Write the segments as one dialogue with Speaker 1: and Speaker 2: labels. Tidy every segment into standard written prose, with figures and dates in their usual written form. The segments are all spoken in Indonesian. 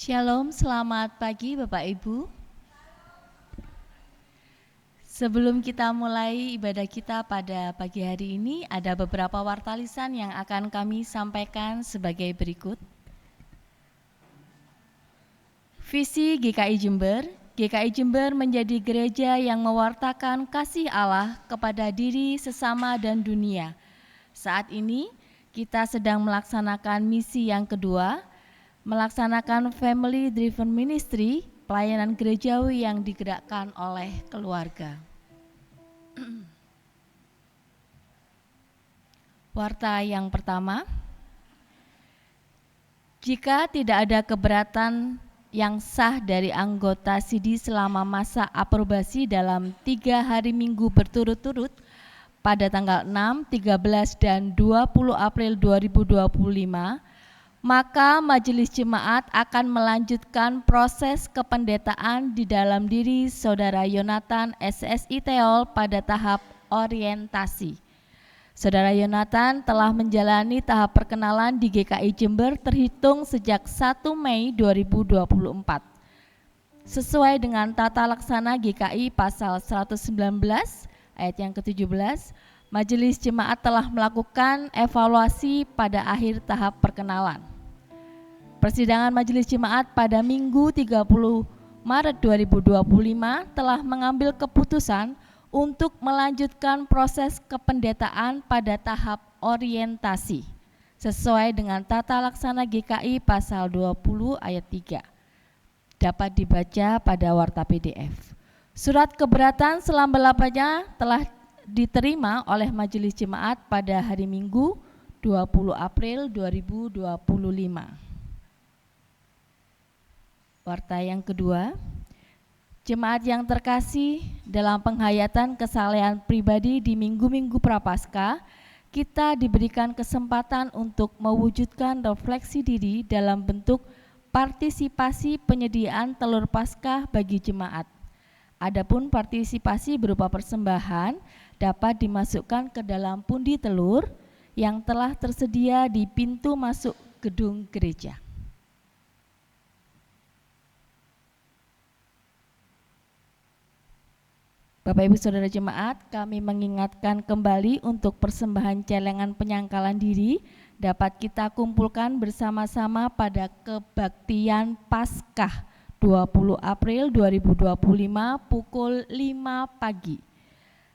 Speaker 1: Shalom, selamat pagi Bapak Ibu. Sebelum kita mulai ibadah kita pada pagi hari ini, ada beberapa wartalisan yang akan kami sampaikan sebagai berikut. Visi GKI Jember. GKI Jember menjadi gereja yang mewartakan kasih Allah kepada diri, sesama, dan dunia. Saat ini kita sedang melaksanakan misi yang kedua, melaksanakan Family Driven Ministry, pelayanan gerejawi yang digerakkan oleh keluarga. Warta yang pertama, jika tidak ada keberatan yang sah dari anggota SIDI selama masa aprobasi dalam 3 hari minggu berturut-turut pada tanggal 6, 13, dan 20 April 2025, maka Majelis Jemaat akan melanjutkan proses kependetaan di dalam diri Saudara Yonatan SSI Teol pada tahap orientasi. Saudara Yonatan telah menjalani tahap perkenalan di GKI Jember terhitung sejak 1 Mei 2024. Sesuai dengan tata laksana GKI pasal 119 ayat yang ke-17, Majelis Jemaat telah melakukan evaluasi pada akhir tahap perkenalan. Persidangan Majelis Jemaat pada Minggu 30 Maret 2025 telah mengambil keputusan untuk melanjutkan proses kependetaan pada tahap orientasi sesuai dengan tata laksana GKI pasal 20 ayat 3. Dapat dibaca pada warta PDF. Surat keberatan selama-lamanya telah diterima oleh Majelis Jemaat pada hari Minggu 20 April 2025. Warta yang kedua, jemaat yang terkasih, dalam penghayatan kesalehan pribadi di minggu-minggu Prapaskah, kita diberikan kesempatan untuk mewujudkan refleksi diri dalam bentuk partisipasi penyediaan telur Paskah bagi jemaat. Adapun partisipasi berupa persembahan dapat dimasukkan ke dalam pundi telur yang telah tersedia di pintu masuk gedung gereja. Bapak Ibu Saudara Jemaat, kami mengingatkan kembali untuk persembahan celengan penyangkalan diri dapat kita kumpulkan bersama-sama pada kebaktian Paskah 20 April 2025 pukul 5 pagi.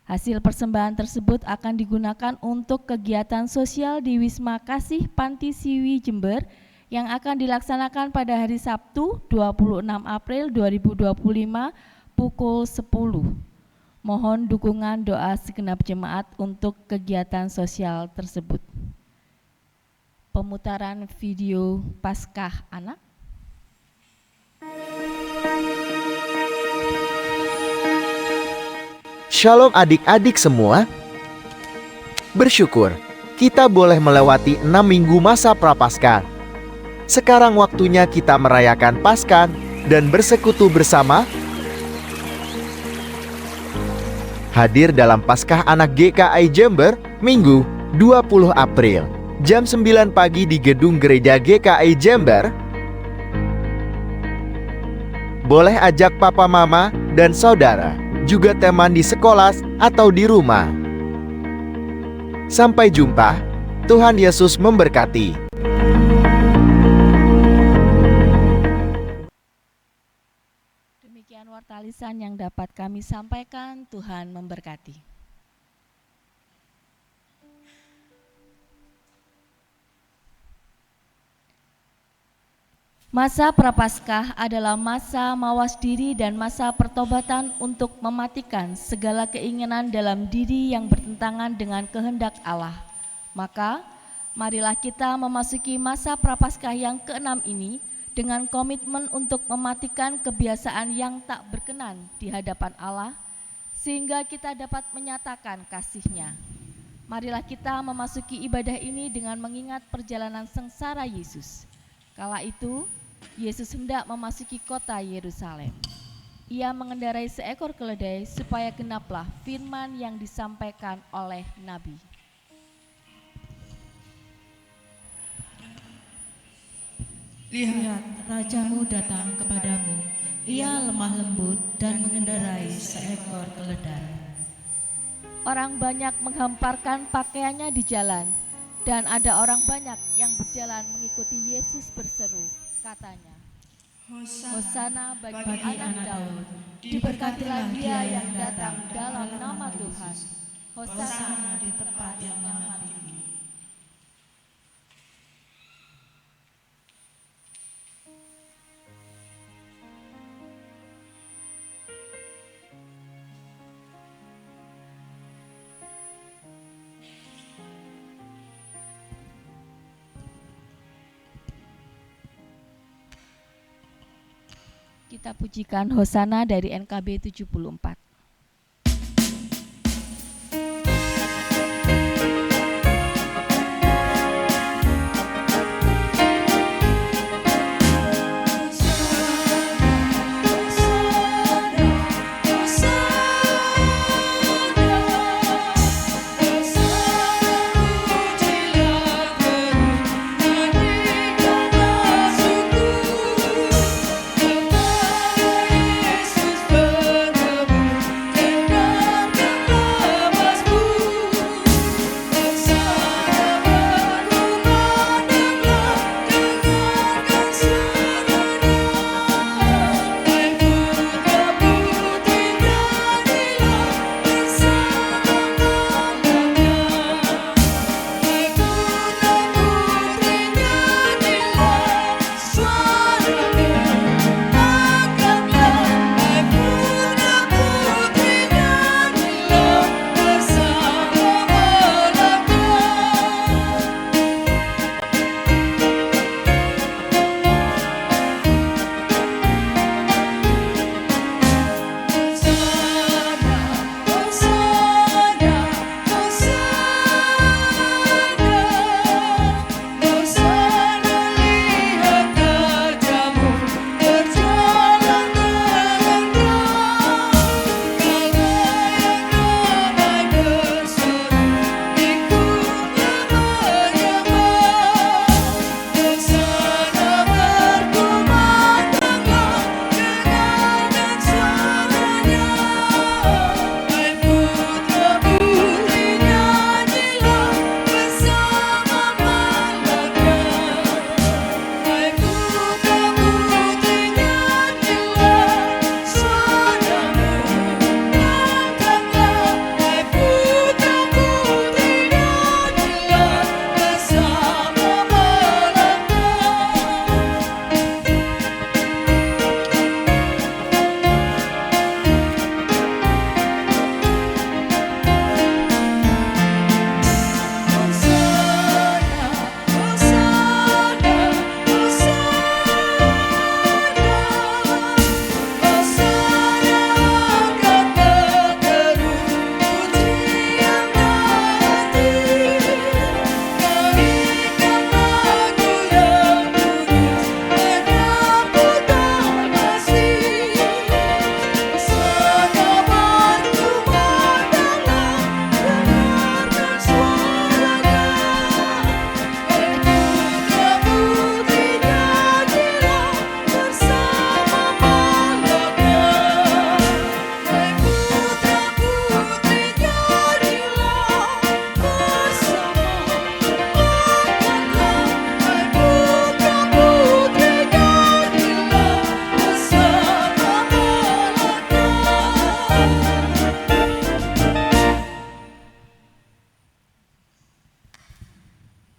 Speaker 1: Hasil persembahan tersebut akan digunakan untuk kegiatan sosial di Wisma Kasih Panti Siwi Jember yang akan dilaksanakan pada hari Sabtu 26 April 2025 pukul 10. Mohon dukungan doa segenap jemaat untuk kegiatan sosial tersebut. Pemutaran video Paskah Anak.
Speaker 2: Shalom adik-adik semua. Bersyukur kita boleh melewati 6 minggu masa Prapaskah. Sekarang waktunya kita merayakan Paskah dan bersekutu bersama. Hadir dalam Paskah Anak GKI Jember, Minggu 20 April, jam 9 pagi di Gedung Gereja GKI Jember. Boleh ajak papa mama dan saudara, juga teman di sekolah atau di rumah. Sampai jumpa, Tuhan Yesus memberkati.
Speaker 1: Demikian wartalisan yang dapat kami sampaikan. Tuhan memberkati. Masa Prapaskah adalah masa mawas diri dan masa pertobatan untuk mematikan segala keinginan dalam diri yang bertentangan dengan kehendak Allah. Maka, marilah kita memasuki masa Prapaskah yang ke-6 ini dengan komitmen untuk mematikan kebiasaan yang tak berkenan di hadapan Allah, sehingga kita dapat menyatakan kasih-Nya. Marilah kita memasuki ibadah ini dengan mengingat perjalanan sengsara Yesus. Kala itu, Yesus hendak memasuki kota Yerusalem. Ia mengendarai seekor keledai supaya genaplah firman yang disampaikan oleh Nabi.
Speaker 3: Lihat, rajamu datang kepadamu. Ia lemah lembut dan mengendarai seekor keledai.
Speaker 1: Orang banyak menghamparkan pakaiannya di jalan, dan ada orang banyak yang berjalan mengikuti Yesus berseru, katanya, Hosana bagi anak Daud, diberkatilah dia yang datang dalam nama Tuhan. Hosana
Speaker 3: di tempat yang maha tinggi.
Speaker 1: Kita pujikan Hosana dari NKB 74.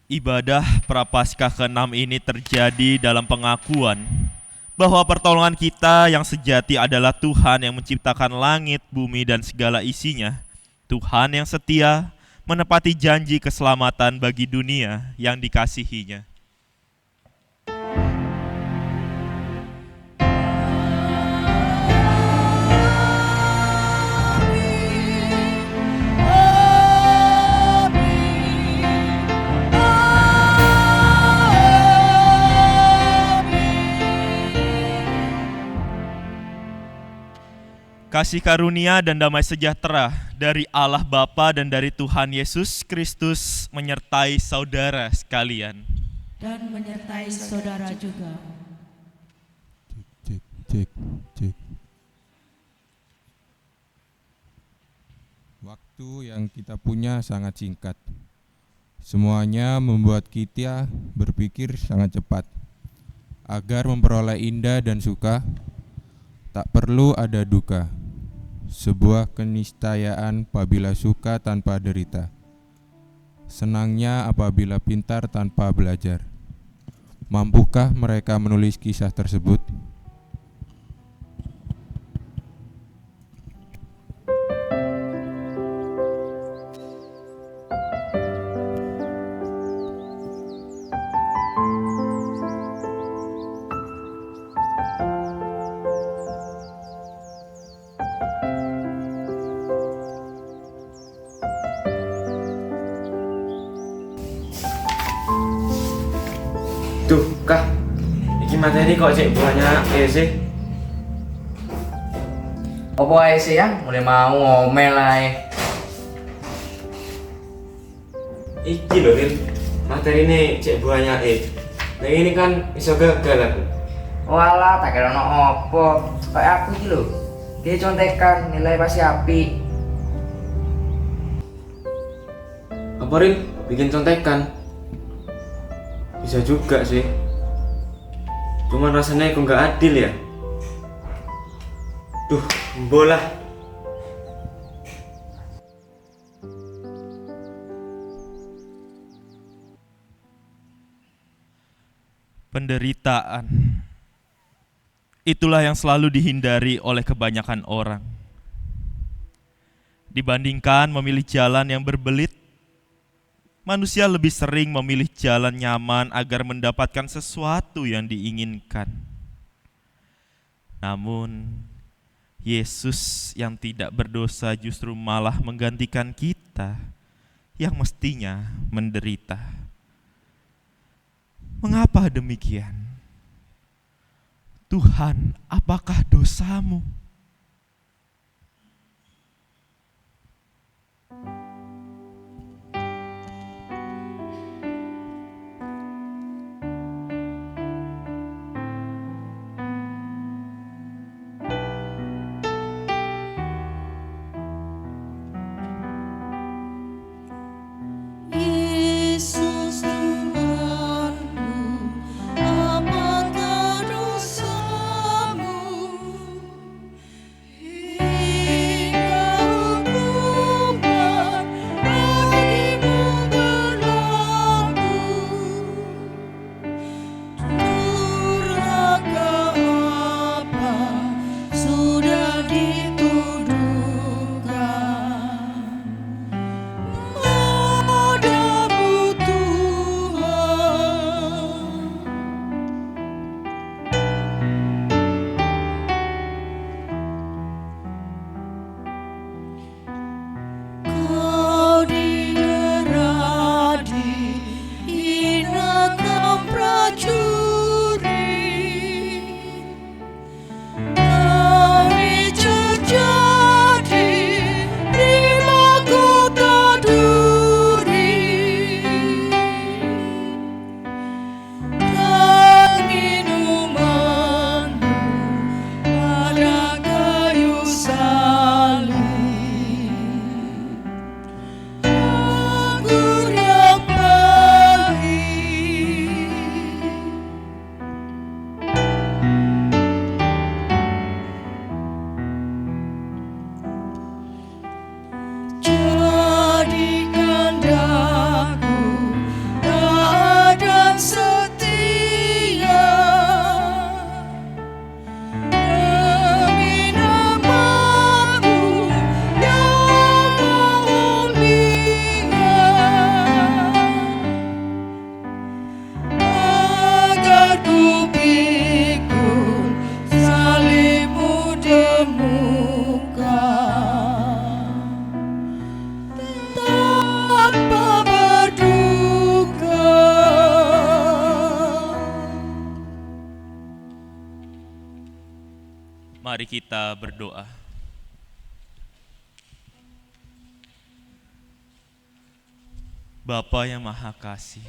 Speaker 4: Ibadah Prapaskah ke-6 ini terjadi dalam pengakuan bahwa pertolongan kita yang sejati adalah Tuhan yang menciptakan langit, bumi, dan segala isinya. Tuhan yang setia menepati janji keselamatan bagi dunia yang dikasihinya. Kasih karunia dan damai sejahtera dari Allah Bapa dan dari Tuhan Yesus Kristus menyertai saudara sekalian.
Speaker 3: dan menyertai saudara juga.
Speaker 5: Cek, cek, cek. Waktu yang kita punya sangat singkat. Semuanya membuat kita berpikir sangat cepat. Agar memperoleh indah dan suka, tak perlu ada duka. Sebuah keniscayaan apabila suka tanpa derita. Senangnya apabila pintar tanpa belajar. Mampukah mereka menulis kisah tersebut?
Speaker 6: Duh, Kak, iki materi kok cek banyak sih?
Speaker 7: Apa ae sih ya? Mulai mau ngomel ae.
Speaker 6: Iki lho, Lil. Materi ini cek banyak Nah ini kan iso gagal aku.
Speaker 7: Walah, tak kira ono apa. Kayak aku iki lho. Dia contekan nilai pasti apik.
Speaker 6: Apa Ril? Bikin contekan? Bisa juga sih. Cuman rasanya kok nggak adil ya. Duh, bola.
Speaker 4: Penderitaan. Itulah yang selalu dihindari oleh kebanyakan orang. Dibandingkan memilih jalan yang berbelit, manusia lebih sering memilih jalan nyaman agar mendapatkan sesuatu yang diinginkan. Namun, Yesus yang tidak berdosa justru malah menggantikan kita yang mestinya menderita. Mengapa demikian? Tuhan, apakah dosamu?
Speaker 3: Yesus Tuhanku, apakah dosamu?
Speaker 4: Mari kita berdoa. Bapa yang Maha Kasih,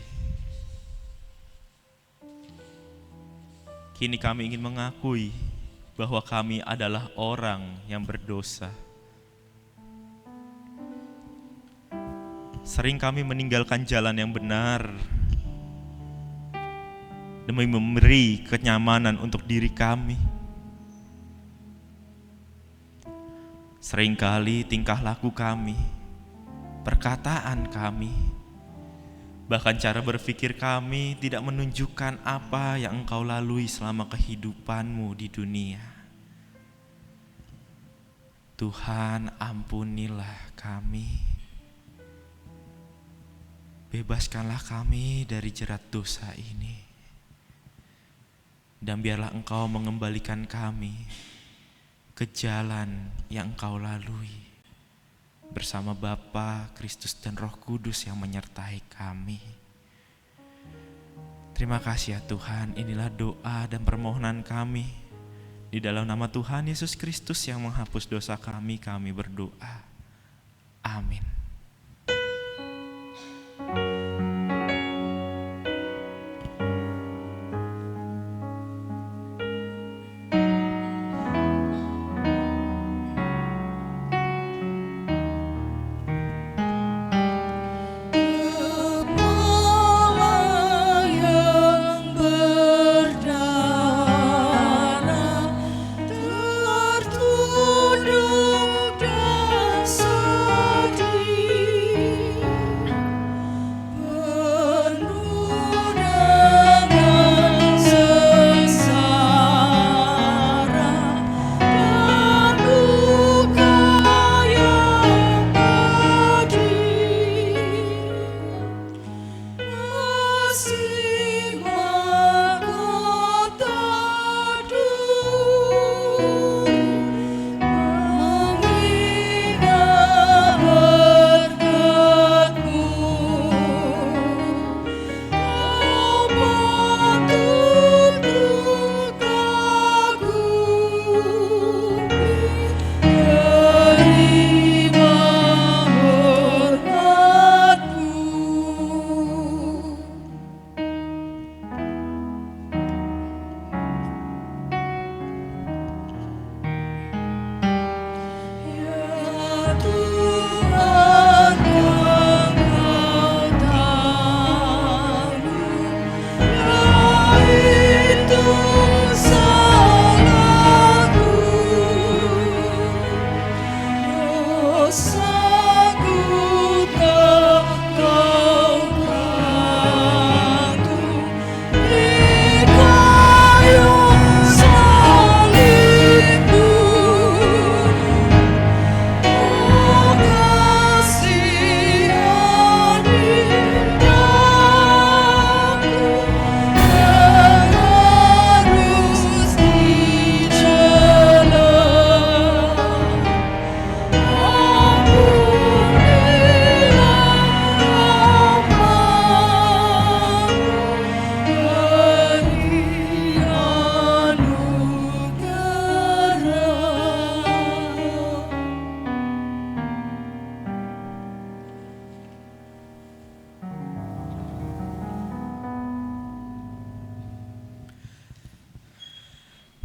Speaker 4: kini kami ingin mengakui bahwa kami adalah orang yang berdosa. Sering kami meninggalkan jalan yang benar demi memberi kenyamanan untuk diri kami. Seringkali tingkah laku kami, perkataan kami, bahkan cara berpikir kami tidak menunjukkan apa yang Engkau lalui selama kehidupanmu di dunia. Tuhan, ampunilah kami. Bebaskanlah kami dari jerat dosa ini. Dan biarlah Engkau mengembalikan kami ke jalan yang Engkau lalui bersama Bapa, Kristus dan Roh Kudus yang menyertai kami. Terima kasih ya Tuhan, inilah doa dan permohonan kami. Di dalam nama Tuhan Yesus Kristus yang menghapus dosa kami berdoa. Amin.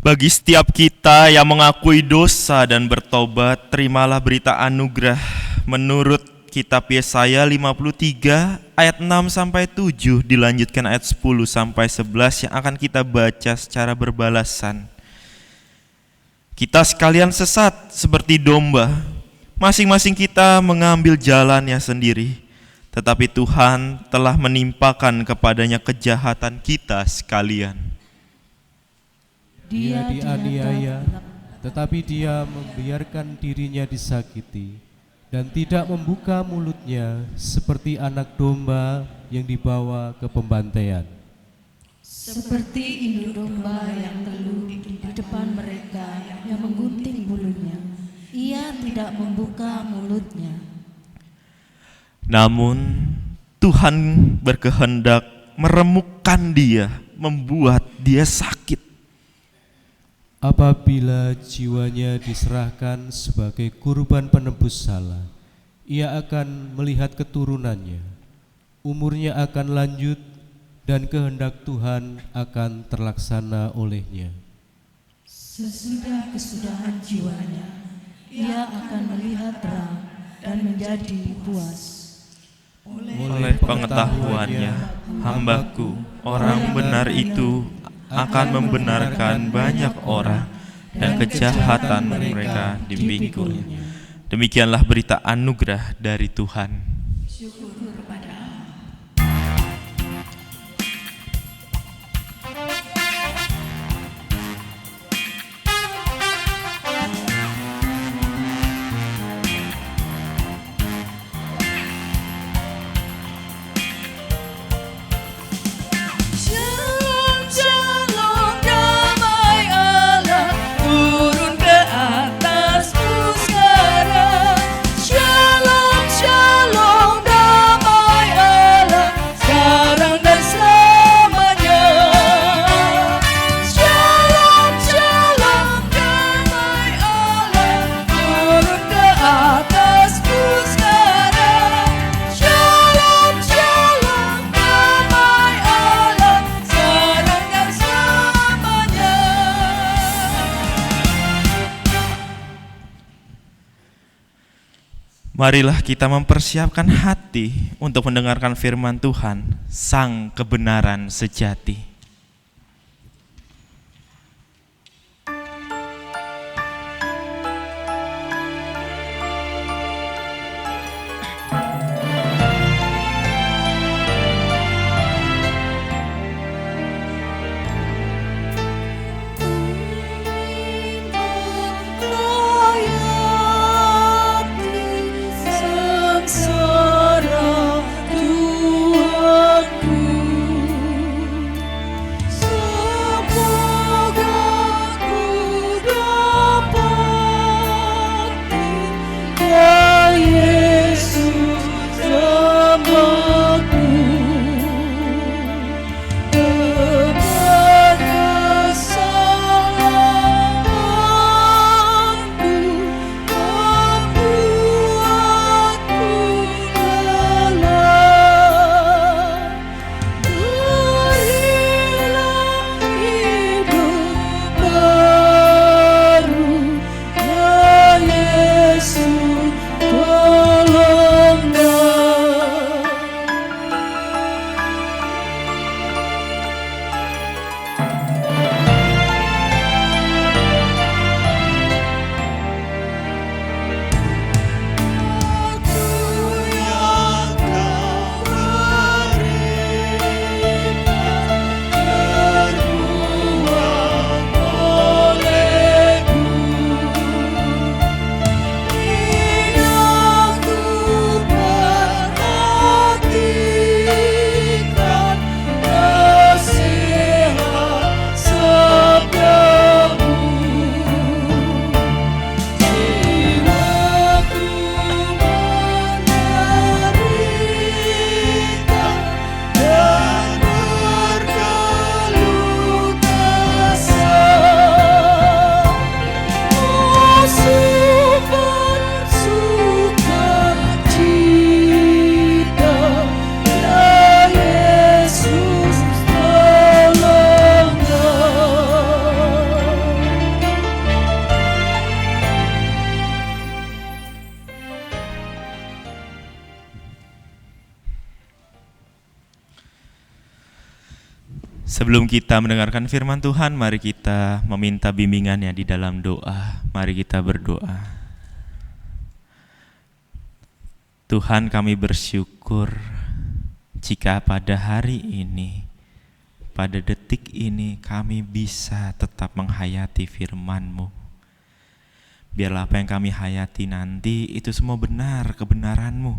Speaker 4: Bagi setiap kita yang mengakui dosa dan bertobat, terimalah berita anugerah menurut kitab Yesaya 53 ayat 6 sampai 7 dilanjutkan ayat 10 sampai 11 yang akan kita baca secara berbalasan. Kita sekalian sesat seperti domba, masing-masing kita mengambil jalannya sendiri, tetapi Tuhan telah menimpakan kepadanya kejahatan kita sekalian.
Speaker 8: Dia dianiaya, tetapi dia membiarkan dirinya disakiti dan tidak membuka mulutnya seperti anak domba yang dibawa ke pembantaian.
Speaker 3: Seperti induk domba yang teluh di depan mereka yang menggunting bulunya, ia tidak membuka mulutnya.
Speaker 4: Namun Tuhan berkehendak meremukkan dia, membuat dia sakit.
Speaker 8: Apabila jiwanya diserahkan sebagai kurban penebus salah, ia akan melihat keturunannya. Umurnya akan lanjut dan kehendak Tuhan akan terlaksana olehnya.
Speaker 3: Sesudah kesudahan jiwanya, ia akan melihat terang dan menjadi puas.
Speaker 4: Oleh pengetahuannya, hambaku, orang benar itu akan membenarkan banyak orang dan kejahatan mereka dipikul. Demikianlah berita anugerah dari Tuhan.
Speaker 3: Shalom, shalom, damai Allah turun ke atasmu sekarang. Shalom, shalom, damai Allah sekarang dan selamanya. Shalom, shalom, damai Allah turun ke atasmu sekarang. Shalom, shalom, damai Allah sekarang dan selamanya.
Speaker 4: Marilah kita mempersiapkan hati untuk mendengarkan firman Tuhan, Sang Kebenaran Sejati.
Speaker 3: Sengsara Tuhanku, semoga ku dapati ya Yesus Rabbku. Tebus kesalahanku, membuatku lelah. Berilah hidup baru, ya Yesus, tolonglah.
Speaker 4: Sebelum kita mendengarkan firman Tuhan, mari kita meminta bimbingannya di dalam doa. Mari kita berdoa. Tuhan, kami bersyukur jika pada hari ini, pada detik ini kami bisa tetap menghayati firman-Mu. Biarlah apa yang kami hayati nanti itu semua benar, kebenaran-Mu.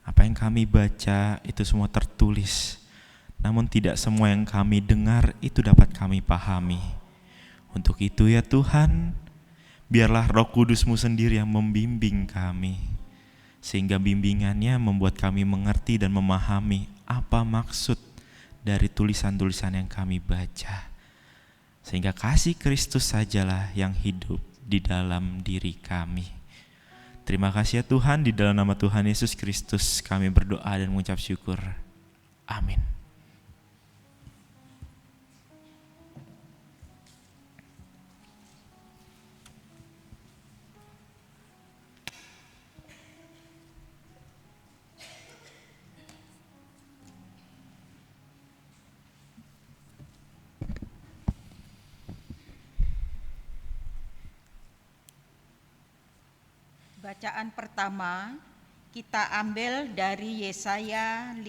Speaker 4: Apa yang kami baca itu semua tertulis. Namun tidak semua yang kami dengar itu dapat kami pahami. Untuk itu ya Tuhan, biarlah Roh Kudus-Mu sendiri yang membimbing kami, sehingga bimbingannya membuat kami mengerti dan memahami apa maksud dari tulisan-tulisan yang kami baca. Sehingga kasih Kristus sajalah yang hidup di dalam diri kami. Terima kasih ya Tuhan, di dalam nama Tuhan Yesus Kristus kami berdoa dan mengucap syukur. Amin.
Speaker 9: Bacaan pertama kita ambil dari Yesaya 50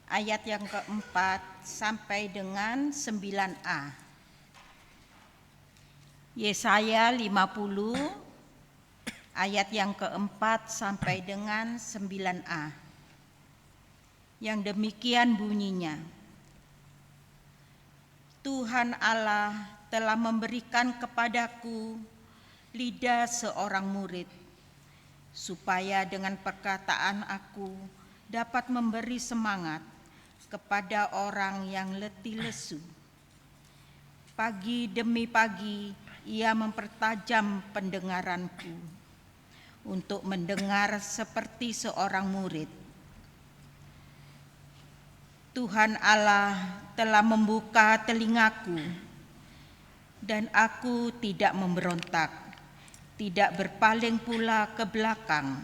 Speaker 9: ayat yang keempat sampai dengan 9a. Yesaya 50 ayat yang keempat sampai dengan 9a. Yang demikian bunyinya. Tuhan Allah telah memberikan kepadaku lidah seorang murid, supaya dengan perkataan aku dapat memberi semangat kepada orang yang letih lesu. Pagi demi pagi ia mempertajam pendengaranku untuk mendengar seperti seorang murid. Tuhan Allah telah membuka telingaku dan aku tidak memberontak, tidak berpaling pula ke belakang.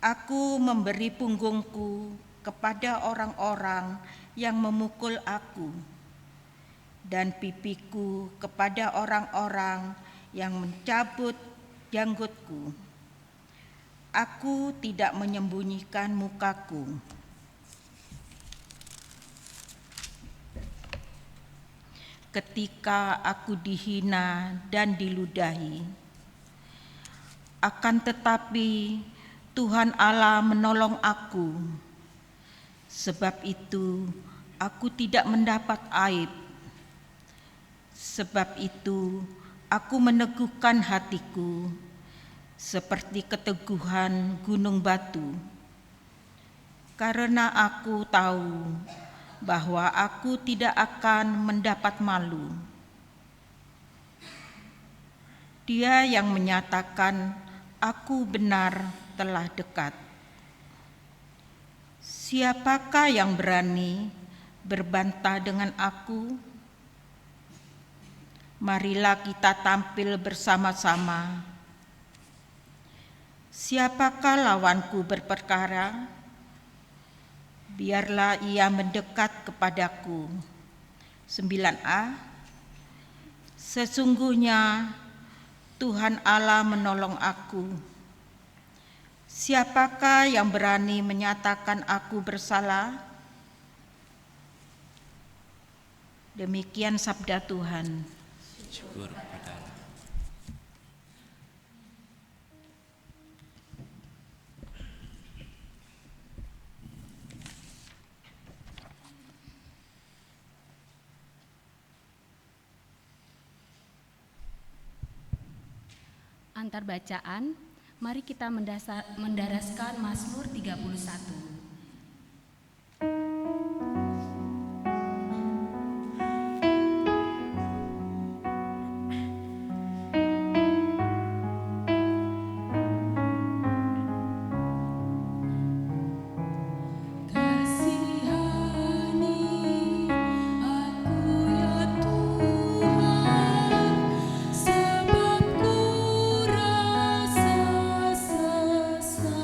Speaker 9: Aku memberi punggungku kepada orang-orang yang memukul aku, dan pipiku kepada orang-orang yang mencabut janggutku. Aku tidak menyembunyikan mukaku. Ketika aku dihina dan diludahi, akan tetapi Tuhan Allah menolong aku. Sebab itu aku tidak mendapat aib. Sebab itu aku meneguhkan hatiku seperti keteguhan gunung batu. Karena aku tahu bahwa aku tidak akan mendapat malu. Dia yang menyatakan aku benar telah dekat. Siapakah yang berani berbantah dengan aku? Marilah kita tampil bersama-sama. Siapakah lawanku berperkara? Biarlah ia mendekat kepadaku. 9a. Sesungguhnya Tuhan Allah menolong aku. Siapakah yang berani menyatakan aku bersalah? Demikian sabda Tuhan.
Speaker 4: Syukur kepada Allah.
Speaker 10: Antar bacaan, mari kita mendaraskan Mazmur 31.
Speaker 3: Sebab ku rasa sesat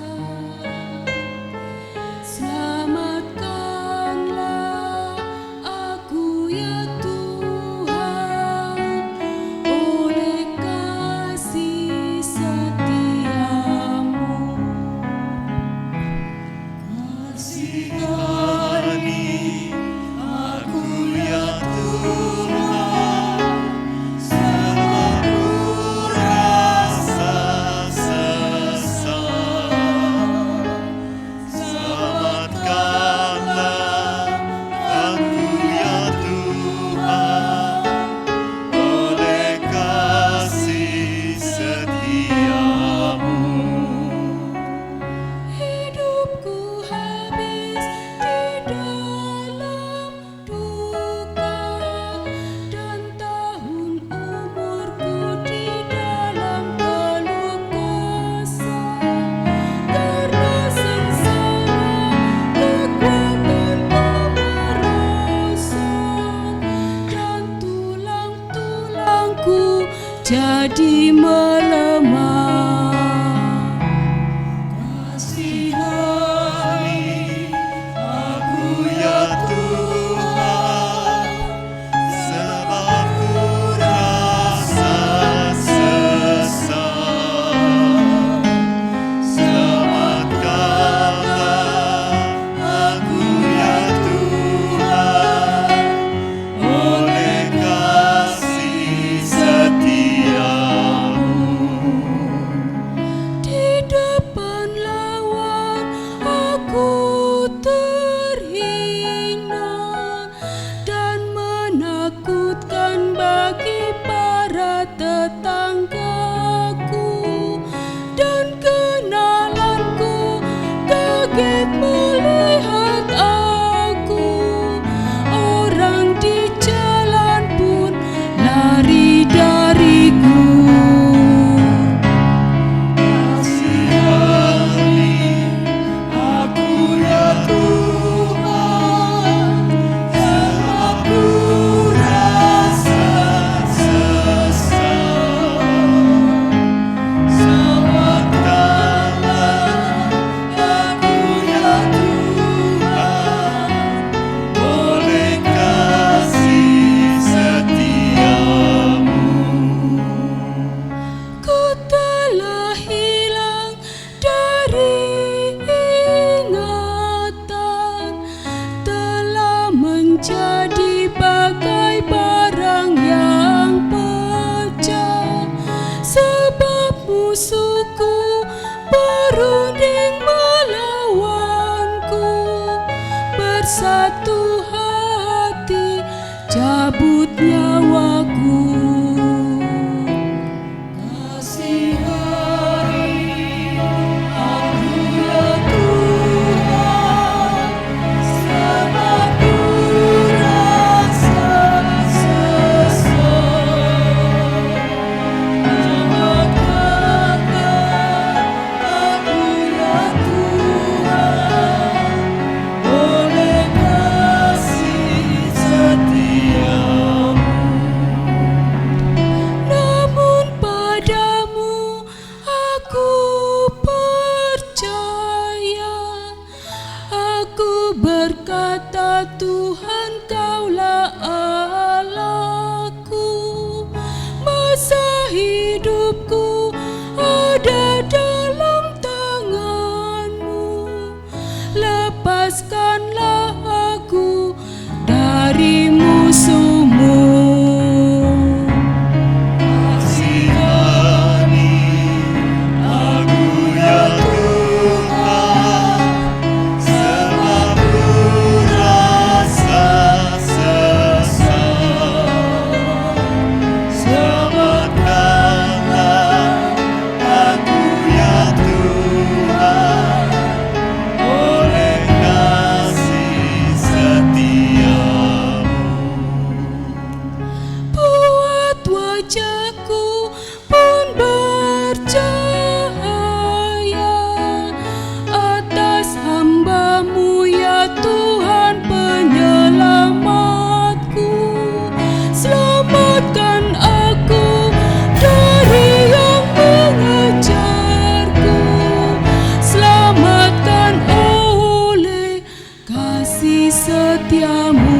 Speaker 3: terhina dan menakutkan bagi para tetanggaku, dan kenalanku kaget melihat aku. Orang di jalan pun lari dariku. Jadi bagai barang yang pecah, sebab musuhku berunding melawanku. Bersatu hati cabut nyawaku. Kasihani aku ya Tuhan, sebab berkata, Tuhan kaulah Allahku, masa hidupku ada dalam tangan-Mu. Lepaskanlah aku dari musuh-Mu. Wajahku pun bercahaya atas hamba-Mu ya Tuhan penyelamatku. Selamatkan aku dari yang mengejarku, selamatkan oleh kasih setia-Mu.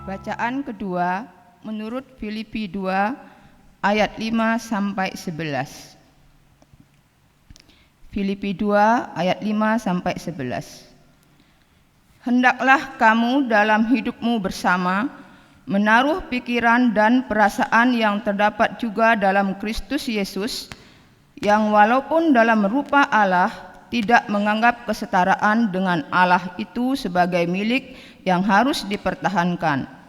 Speaker 9: Bacaan kedua menurut Filipi 2 ayat 5 sampai 11. Filipi 2 ayat 5 sampai 11. Hendaklah kamu dalam hidupmu bersama menaruh pikiran dan perasaan yang terdapat juga dalam Kristus Yesus, yang walaupun dalam rupa Allah tidak menganggap kesetaraan dengan Allah itu sebagai milik yang harus dipertahankan,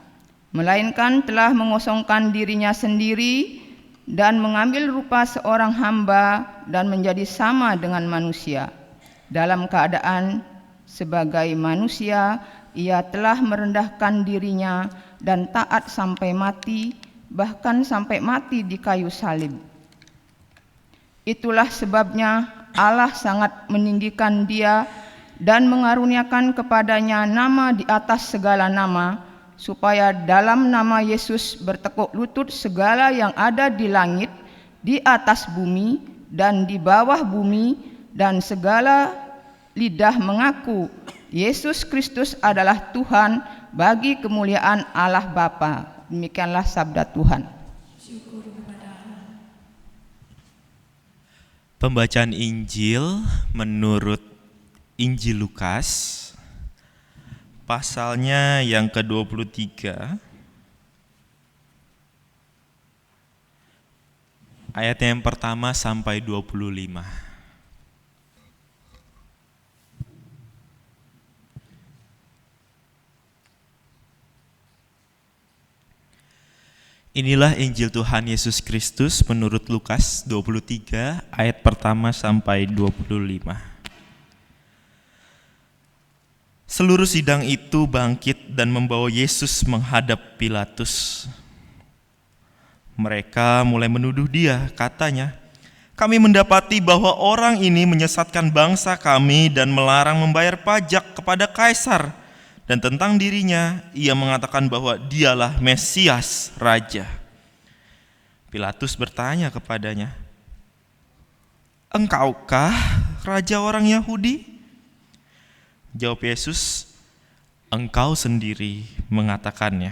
Speaker 9: melainkan telah mengosongkan dirinya sendiri dan mengambil rupa seorang hamba dan menjadi sama dengan manusia. Dalam keadaan sebagai manusia, ia telah merendahkan dirinya dan taat sampai mati, bahkan sampai mati di kayu salib. Itulah sebabnya Allah sangat meninggikan dia dan mengaruniakan kepadanya nama di atas segala nama, supaya dalam nama Yesus bertekuk lutut segala yang ada di langit, di atas bumi, dan di bawah bumi, dan segala lidah mengaku Yesus Kristus adalah Tuhan bagi kemuliaan Allah Bapa. Demikianlah sabda Tuhan.
Speaker 4: Pembacaan Injil menurut Injil Lukas, pasalnya yang ke-23, ayatnya yang pertama sampai 25. Inilah Injil Tuhan Yesus Kristus menurut Lukas 23 ayat pertama sampai 25. Seluruh sidang itu bangkit dan membawa Yesus menghadap Pilatus. Mereka mulai menuduh dia, katanya, "Kami mendapati bahwa orang ini menyesatkan bangsa kami dan melarang membayar pajak kepada Kaisar. Dan tentang dirinya, ia mengatakan bahwa dialah Mesias, Raja." Pilatus bertanya kepadanya, "Engkaukah Raja orang Yahudi?" Jawab Yesus, "Engkau sendiri mengatakannya."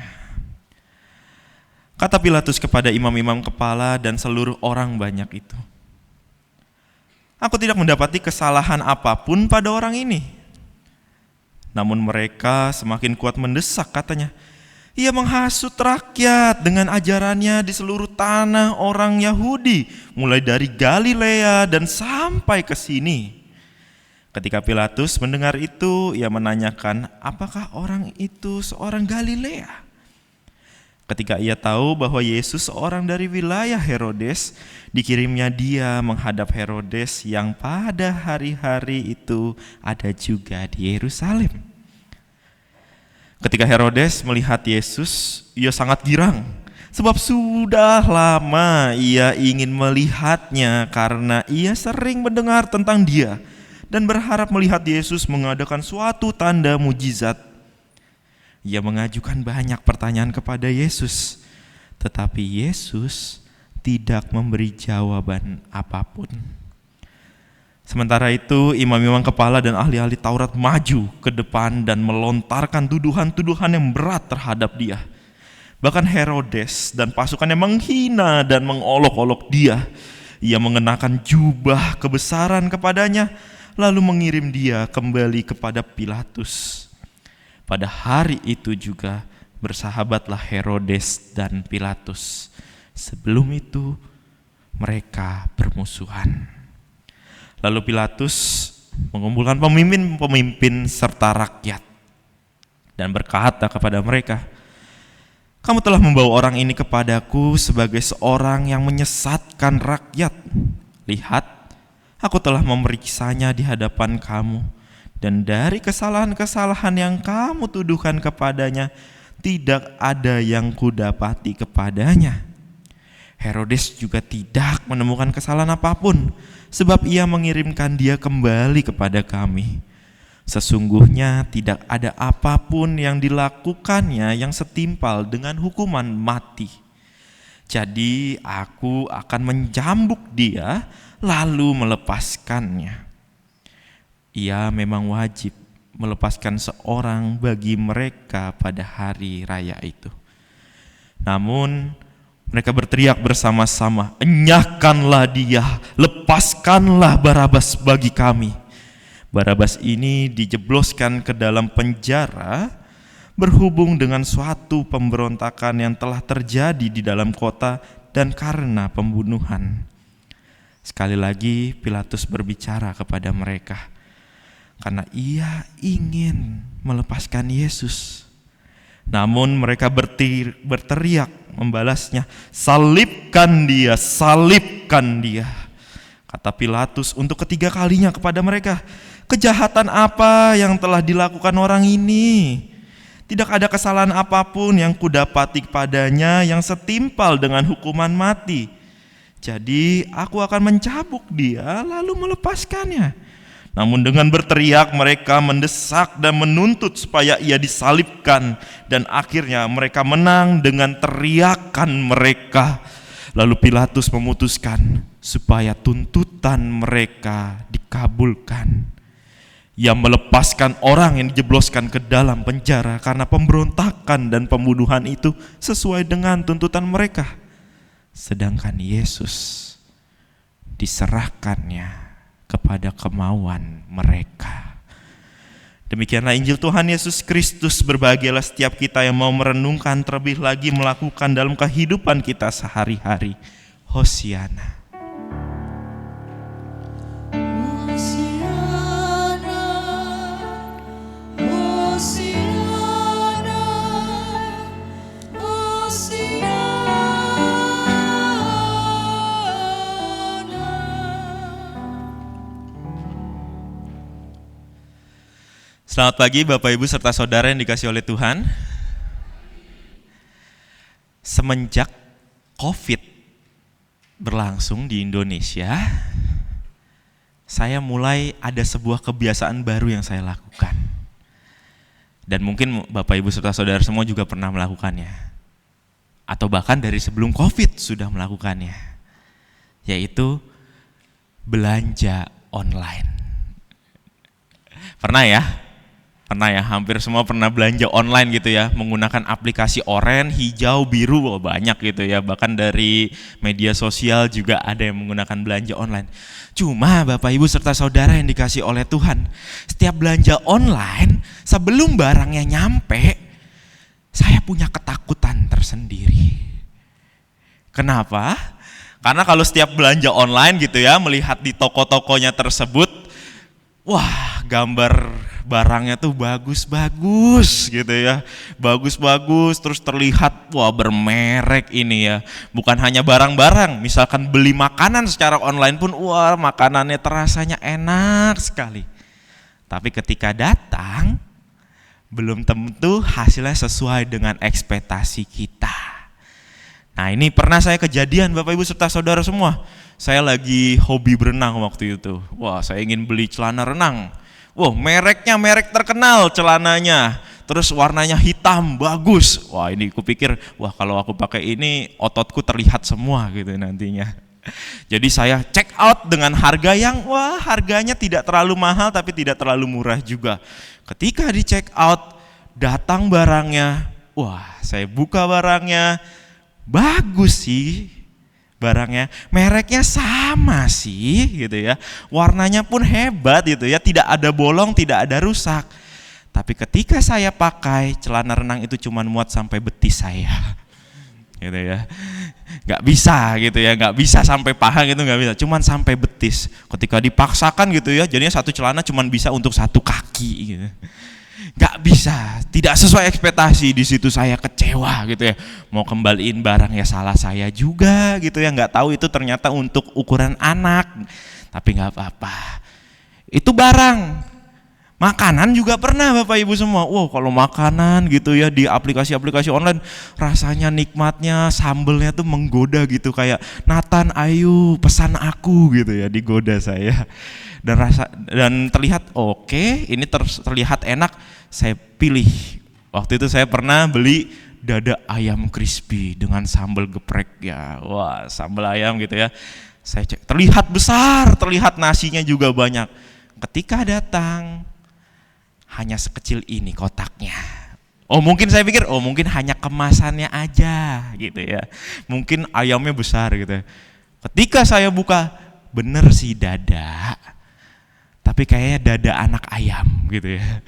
Speaker 4: Kata Pilatus kepada imam-imam kepala dan seluruh orang banyak itu, "Aku tidak mendapati kesalahan apapun pada orang ini." Namun mereka semakin kuat mendesak, katanya, "Ia menghasut rakyat dengan ajarannya di seluruh tanah orang Yahudi, mulai dari Galilea dan sampai ke sini." Ketika Pilatus mendengar itu, ia menanyakan, apakah orang itu seorang Galilea? Ketika ia tahu bahwa Yesus seorang dari wilayah Herodes, dikirimnya dia menghadap Herodes yang pada hari-hari itu ada juga di Yerusalem. Ketika Herodes melihat Yesus, ia sangat girang, sebab sudah lama ia ingin melihatnya karena ia sering mendengar tentang dia dan berharap melihat Yesus mengadakan suatu tanda mujizat. Ia mengajukan banyak pertanyaan kepada Yesus, tetapi Yesus tidak memberi jawaban apapun. Sementara itu, imam-imam kepala dan ahli-ahli Taurat maju ke depan dan melontarkan tuduhan-tuduhan yang berat terhadap dia. Bahkan Herodes dan pasukannya menghina dan mengolok-olok dia. Ia mengenakan jubah kebesaran kepadanya, lalu mengirim dia kembali kepada Pilatus. Pada hari itu juga bersahabatlah Herodes dan Pilatus. Sebelum itu mereka bermusuhan. Lalu Pilatus mengumpulkan pemimpin-pemimpin serta rakyat dan berkata kepada mereka, "Kamu telah membawa orang ini kepadaku sebagai seorang yang menyesatkan rakyat. Lihat, aku telah memeriksanya di hadapan kamu, dan dari kesalahan-kesalahan yang kamu tuduhkan kepadanya, tidak ada yang kudapati kepadanya." Herodes juga tidak menemukan kesalahan apapun, sebab ia mengirimkan dia kembali kepada kami. Sesungguhnya tidak ada apapun yang dilakukannya yang setimpal dengan hukuman mati. Jadi aku akan mencambuk dia lalu melepaskannya. Ia memang wajib melepaskan seorang bagi mereka pada hari raya itu. Namun mereka berteriak bersama-sama, "Enyahkanlah dia, lepaskanlah Barabas bagi kami." Barabas ini dijebloskan ke dalam penjara berhubung dengan suatu pemberontakan yang telah terjadi di dalam kota dan karena pembunuhan. Sekali lagi Pilatus berbicara kepada mereka, karena ia ingin melepaskan Yesus. Namun mereka berteriak membalasnya, "Salibkan dia, salibkan dia." Kata Pilatus untuk ketiga kalinya kepada mereka, "Kejahatan apa yang telah dilakukan orang ini? Tidak ada kesalahan apapun yang kudapati padanya yang setimpal dengan hukuman mati. Jadi aku akan mencambuk dia lalu melepaskannya." Namun dengan berteriak mereka mendesak dan menuntut supaya ia disalibkan, dan akhirnya mereka menang dengan teriakan mereka. Lalu Pilatus memutuskan supaya tuntutan mereka dikabulkan. Ia melepaskan orang yang dijebloskan ke dalam penjara karena pemberontakan dan pembunuhan itu sesuai dengan tuntutan mereka. Sedangkan Yesus diserahkannya kepada kemauan mereka. Demikianlah Injil Tuhan Yesus Kristus. Berbahagialah setiap kita yang mau merenungkan, terlebih lagi melakukan dalam kehidupan kita sehari-hari. Hosiana. Selamat pagi Bapak Ibu serta Saudara yang dikasihi oleh Tuhan. Semenjak COVID berlangsung di Indonesia, saya mulai ada sebuah kebiasaan baru yang saya lakukan. Dan mungkin Bapak Ibu serta Saudara semua juga pernah melakukannya. Atau bahkan dari sebelum COVID sudah melakukannya. Yaitu belanja online. Pernah ya? Pernah ya, hampir semua pernah belanja online gitu ya, menggunakan aplikasi oranye, hijau, biru, banyak gitu ya. Bahkan dari media sosial juga ada yang menggunakan belanja online. Cuma Bapak Ibu serta Saudara yang dikasih oleh Tuhan, setiap belanja online sebelum barangnya nyampe, saya punya ketakutan tersendiri. Kenapa? Karena kalau setiap belanja online gitu ya, melihat di toko-tokonya tersebut, wah, gambar barangnya tuh bagus-bagus gitu ya, bagus-bagus, terus terlihat wah bermerek ini ya. Bukan hanya barang-barang, misalkan beli makanan secara online pun wah makanannya terasanya enak sekali. Tapi ketika datang, belum tentu hasilnya sesuai dengan ekspektasi kita. Nah ini pernah saya kejadian Bapak Ibu serta Saudara semua. Saya lagi hobi berenang waktu itu. Wah saya ingin beli celana renang. Wah mereknya merek terkenal celananya. Terus warnanya hitam, bagus. Wah ini kupikir, wah kalau aku pakai ini ototku terlihat semua gitu nantinya. Jadi saya check out dengan harga yang wah harganya tidak terlalu mahal tapi tidak terlalu murah juga. Ketika di check out, datang barangnya. Wah saya buka barangnya. Bagus sih barangnya, mereknya sama sih gitu ya, warnanya pun hebat gitu ya, tidak ada bolong, tidak ada rusak. Tapi ketika saya pakai celana renang itu cuma muat sampai betis saya gitu ya, nggak bisa gitu ya, nggak bisa sampai paha gitu, nggak bisa, cuman sampai betis. Ketika dipaksakan gitu ya, jadinya satu celana cuma bisa untuk satu kaki gitu. Nggak bisa, tidak sesuai ekspektasi. Di situ saya kecewa gitu ya, mau kembaliin barang ya salah saya juga gitu ya, nggak tahu itu ternyata untuk ukuran anak, tapi nggak apa-apa. Itu barang. Makanan juga pernah Bapak Ibu semua. Wow kalau makanan gitu ya di aplikasi-aplikasi online, rasanya nikmatnya, sambelnya tuh menggoda gitu, kayak Nathan ayo pesan aku gitu ya, digoda saya. Dan terlihat oke, ini terlihat enak, saya pilih. Waktu itu saya pernah beli dada ayam crispy dengan sambal geprek ya. Wah sambal ayam gitu ya, saya cek, terlihat besar, terlihat nasinya juga banyak. Ketika datang, hanya sekecil ini kotaknya. Oh mungkin saya pikir, oh mungkin hanya kemasannya aja gitu ya, mungkin ayamnya besar gitu. Ketika saya buka, bener sih dada, tapi kayaknya dada anak ayam gitu ya.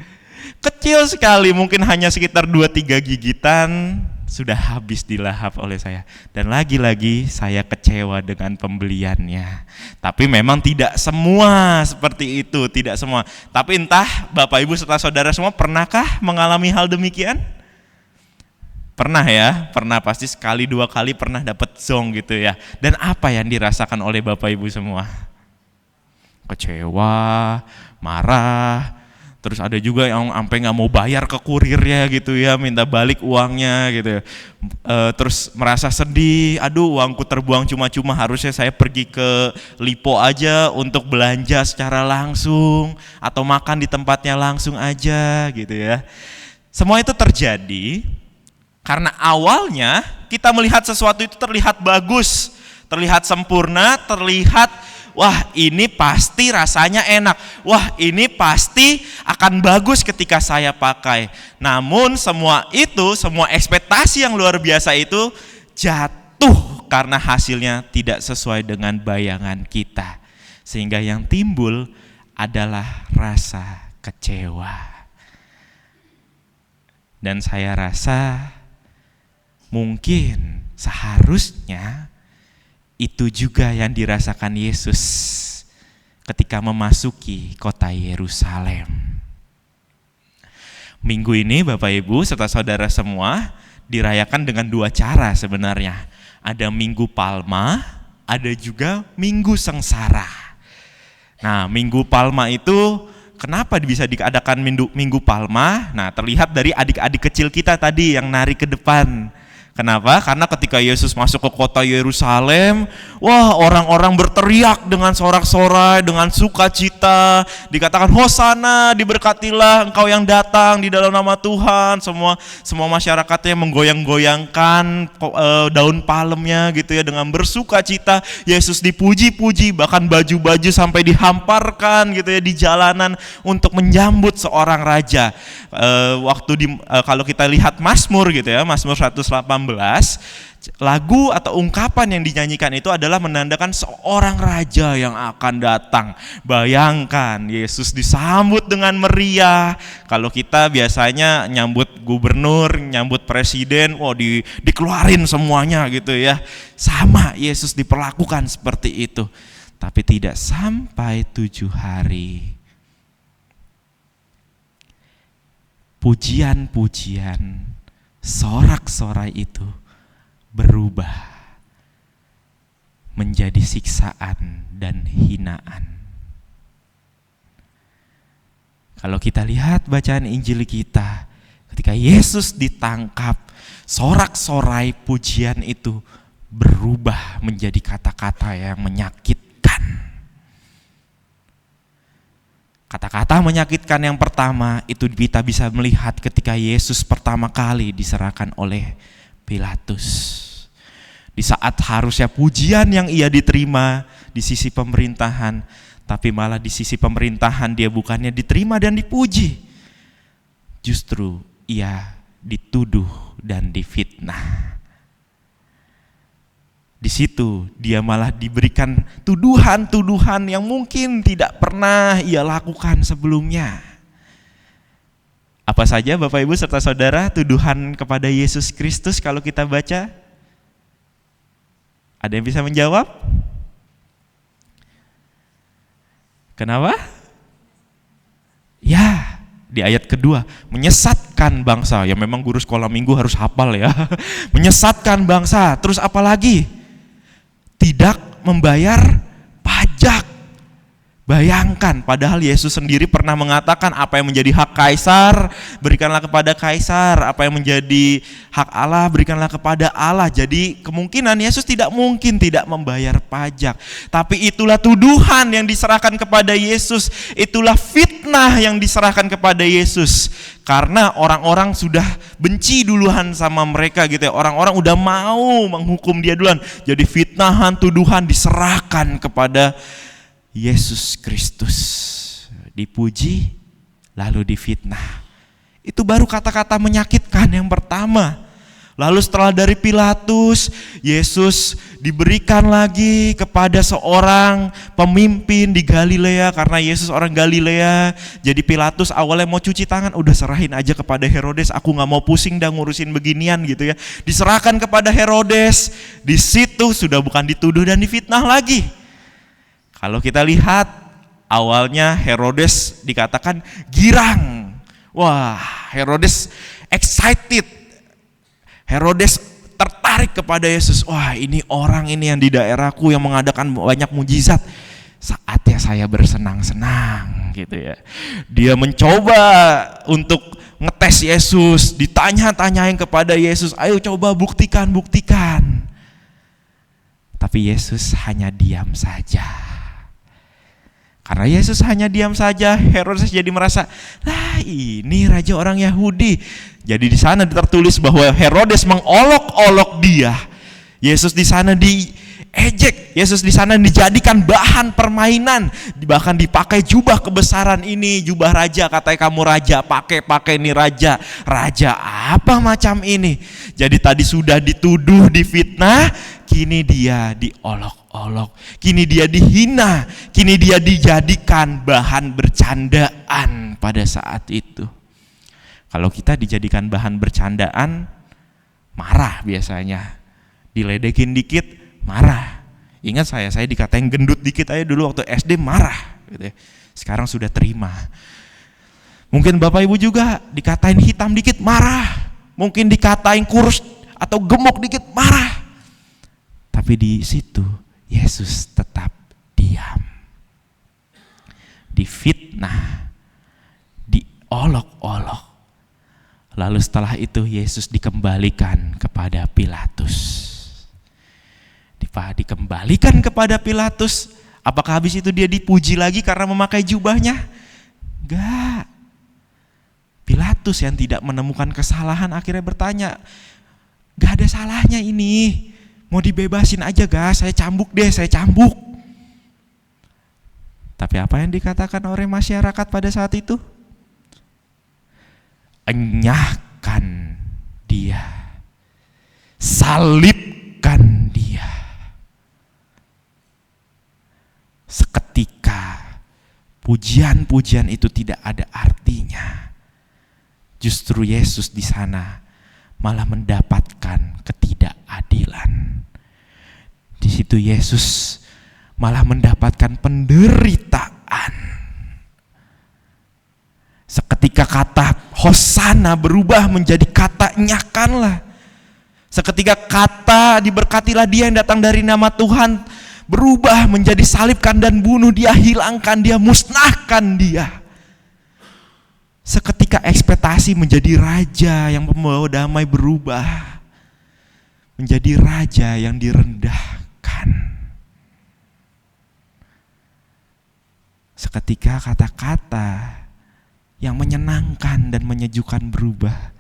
Speaker 4: Kecil sekali, mungkin hanya sekitar 2-3 gigitan, sudah habis dilahap oleh saya. Dan lagi-lagi saya kecewa dengan pembeliannya. Tapi memang tidak semua seperti itu, tidak semua. Tapi entah Bapak Ibu serta Saudara semua pernahkah mengalami hal demikian? Pernah ya, pernah, pasti sekali 2 kali pernah dapat zonk gitu ya. Dan apa yang dirasakan oleh Bapak Ibu semua? Kecewa, marah, Terus ada juga yang sampai nggak mau bayar ke kurirnya gitu ya, minta balik uangnya gitu ya. Terus merasa sedih, aduh uangku terbuang cuma-cuma, harusnya saya pergi ke Lipo aja untuk belanja secara langsung atau makan di tempatnya langsung aja gitu ya. Semua itu terjadi karena awalnya kita melihat sesuatu itu terlihat bagus, terlihat sempurna, terlihat wah ini pasti rasanya enak, wah ini pasti akan bagus ketika saya pakai. Namun semua itu, semua ekspektasi yang luar biasa itu jatuh karena hasilnya tidak sesuai dengan bayangan kita. Sehingga yang timbul adalah rasa kecewa. Dan saya rasa mungkin seharusnya itu juga yang dirasakan Yesus ketika memasuki kota Yerusalem. Minggu ini Bapak Ibu serta saudara semua dirayakan dengan dua cara sebenarnya. Ada Minggu Palma, ada juga Minggu Sengsara. Nah, Minggu Palma itu kenapa bisa diadakan Minggu Palma? Nah, terlihat dari adik-adik kecil kita tadi yang nari ke depan. Kenapa? Karena ketika Yesus masuk ke kota Yerusalem, wah orang-orang berteriak dengan sorak-sorai, dengan sukacita, dikatakan Hosana, diberkatilah engkau yang datang di dalam nama Tuhan. Semua masyarakatnya menggoyang-goyangkan daun palemnya gitu ya, dengan bersukacita. Yesus dipuji-puji, bahkan baju-baju sampai dihamparkan gitu ya di jalanan untuk menyambut seorang raja. Kalau kita lihat Mazmur gitu ya, Mazmur 118, lagu atau ungkapan yang dinyanyikan itu adalah menandakan seorang raja yang akan datang. Bayangkan Yesus disambut dengan meriah. Kalau kita biasanya nyambut gubernur, nyambut presiden, dikeluarin semuanya gitu ya. Sama Yesus diperlakukan seperti itu. Tapi tidak sampai 7 hari. Pujian-pujian, sorak-sorai itu berubah menjadi siksaan dan hinaan. Kalau kita lihat bacaan Injil kita, ketika Yesus ditangkap, sorak-sorai pujian itu berubah menjadi kata-kata yang menyakitkan. Kata-kata menyakitkan yang pertama itu kita bisa melihat ketika Yesus pertama kali diserahkan oleh Pilatus. Di saat harusnya pujian yang ia diterima di sisi pemerintahan, tapi malah di sisi pemerintahan dia bukannya diterima dan dipuji. Justru ia dituduh dan difitnah. Di situ dia malah diberikan tuduhan-tuduhan yang mungkin tidak pernah ia lakukan sebelumnya. Apa saja Bapak Ibu serta saudara tuduhan kepada Yesus Kristus kalau kita baca? Ada yang bisa menjawab? Kenapa? Ya, di ayat kedua, menyesatkan bangsa. Ya memang guru sekolah minggu harus hafal ya. Menyesatkan bangsa, terus apa lagi? Tidak membayar pajak. Bayangkan, padahal Yesus sendiri pernah mengatakan apa yang menjadi hak Kaisar, berikanlah kepada Kaisar, apa yang menjadi hak Allah, berikanlah kepada Allah. Jadi kemungkinan Yesus tidak mungkin tidak membayar pajak. Tapi itulah tuduhan yang diserahkan kepada Yesus, itulah fitnah yang diserahkan kepada Yesus. Karena orang-orang sudah benci duluan sama mereka gitu ya, orang-orang udah mau menghukum dia duluan. Jadi fitnahan, tuduhan diserahkan kepada Yesus Kristus, dipuji lalu difitnah. Itu baru kata-kata menyakitkan yang pertama. Lalu setelah dari Pilatus, Yesus diberikan lagi kepada seorang pemimpin di Galilea, karena Yesus orang Galilea. Jadi Pilatus awalnya mau cuci tangan, udah serahin aja kepada Herodes, aku gak mau pusing dah ngurusin beginian gitu ya. Diserahkan kepada Herodes, di situ sudah bukan dituduh dan difitnah lagi. Kalau kita lihat awalnya Herodes dikatakan girang. Wah, Herodes excited. Herodes tertarik kepada Yesus. Wah, ini orang ini yang di daerahku yang mengadakan banyak mujizat. Saatnya saya bersenang-senang gitu ya. Dia mencoba untuk ngetes Yesus, ditanya-tanyain kepada Yesus, ayo coba buktikan. Tapi Yesus hanya diam saja. Karena Yesus hanya diam saja, Herodes jadi merasa, lah ini raja orang Yahudi. Jadi di sana tertulis bahwa Herodes mengolok-olok dia. Yesus di sana diejek, Yesus di sana dijadikan bahan permainan, bahkan dipakai jubah kebesaran ini, jubah raja, katanya kamu raja, pakai ini raja apa macam ini. Jadi tadi sudah dituduh, difitnah, kini dia diolok-olok, kini dia dihina, kini dia dijadikan bahan bercandaan pada saat itu. Kalau kita dijadikan bahan bercandaan, marah biasanya. Diledekin dikit, marah. Ingat saya dikatain gendut dikit aja dulu waktu SD, marah gitu ya. Sekarang sudah terima. Mungkin Bapak Ibu juga dikatain hitam dikit, marah. Mungkin dikatain kurus atau gemuk dikit, marah. Tapi di situ Yesus tetap diam. Difitnah, diolok-olok. Lalu setelah itu Yesus dikembalikan kepada Pilatus. Dikembalikan kepada Pilatus. Apakah habis itu dia dipuji lagi karena memakai jubahnya? Enggak. Pilatus yang tidak menemukan kesalahan akhirnya bertanya, gak ada salahnya ini, mau dibebasin aja gas, saya cambuk. Tapi apa yang dikatakan oleh masyarakat pada saat itu? Enyahkan dia, salibkan dia. Seketika pujian-pujian itu tidak ada artinya. Justru Yesus di sana malah mendapatkan ketidakadilan. Di situ Yesus malah mendapatkan penderitaan. Seketika kata Hosana berubah menjadi kata enyahkanlah. Seketika kata diberkatilah dia yang datang dari nama Tuhan berubah menjadi salibkan dan bunuh dia, hilangkan dia, musnahkan dia. Seketika ekspektasi menjadi raja yang membawa damai berubah menjadi raja yang direndahkan. Seketika kata-kata yang menyenangkan dan menyejukkan berubah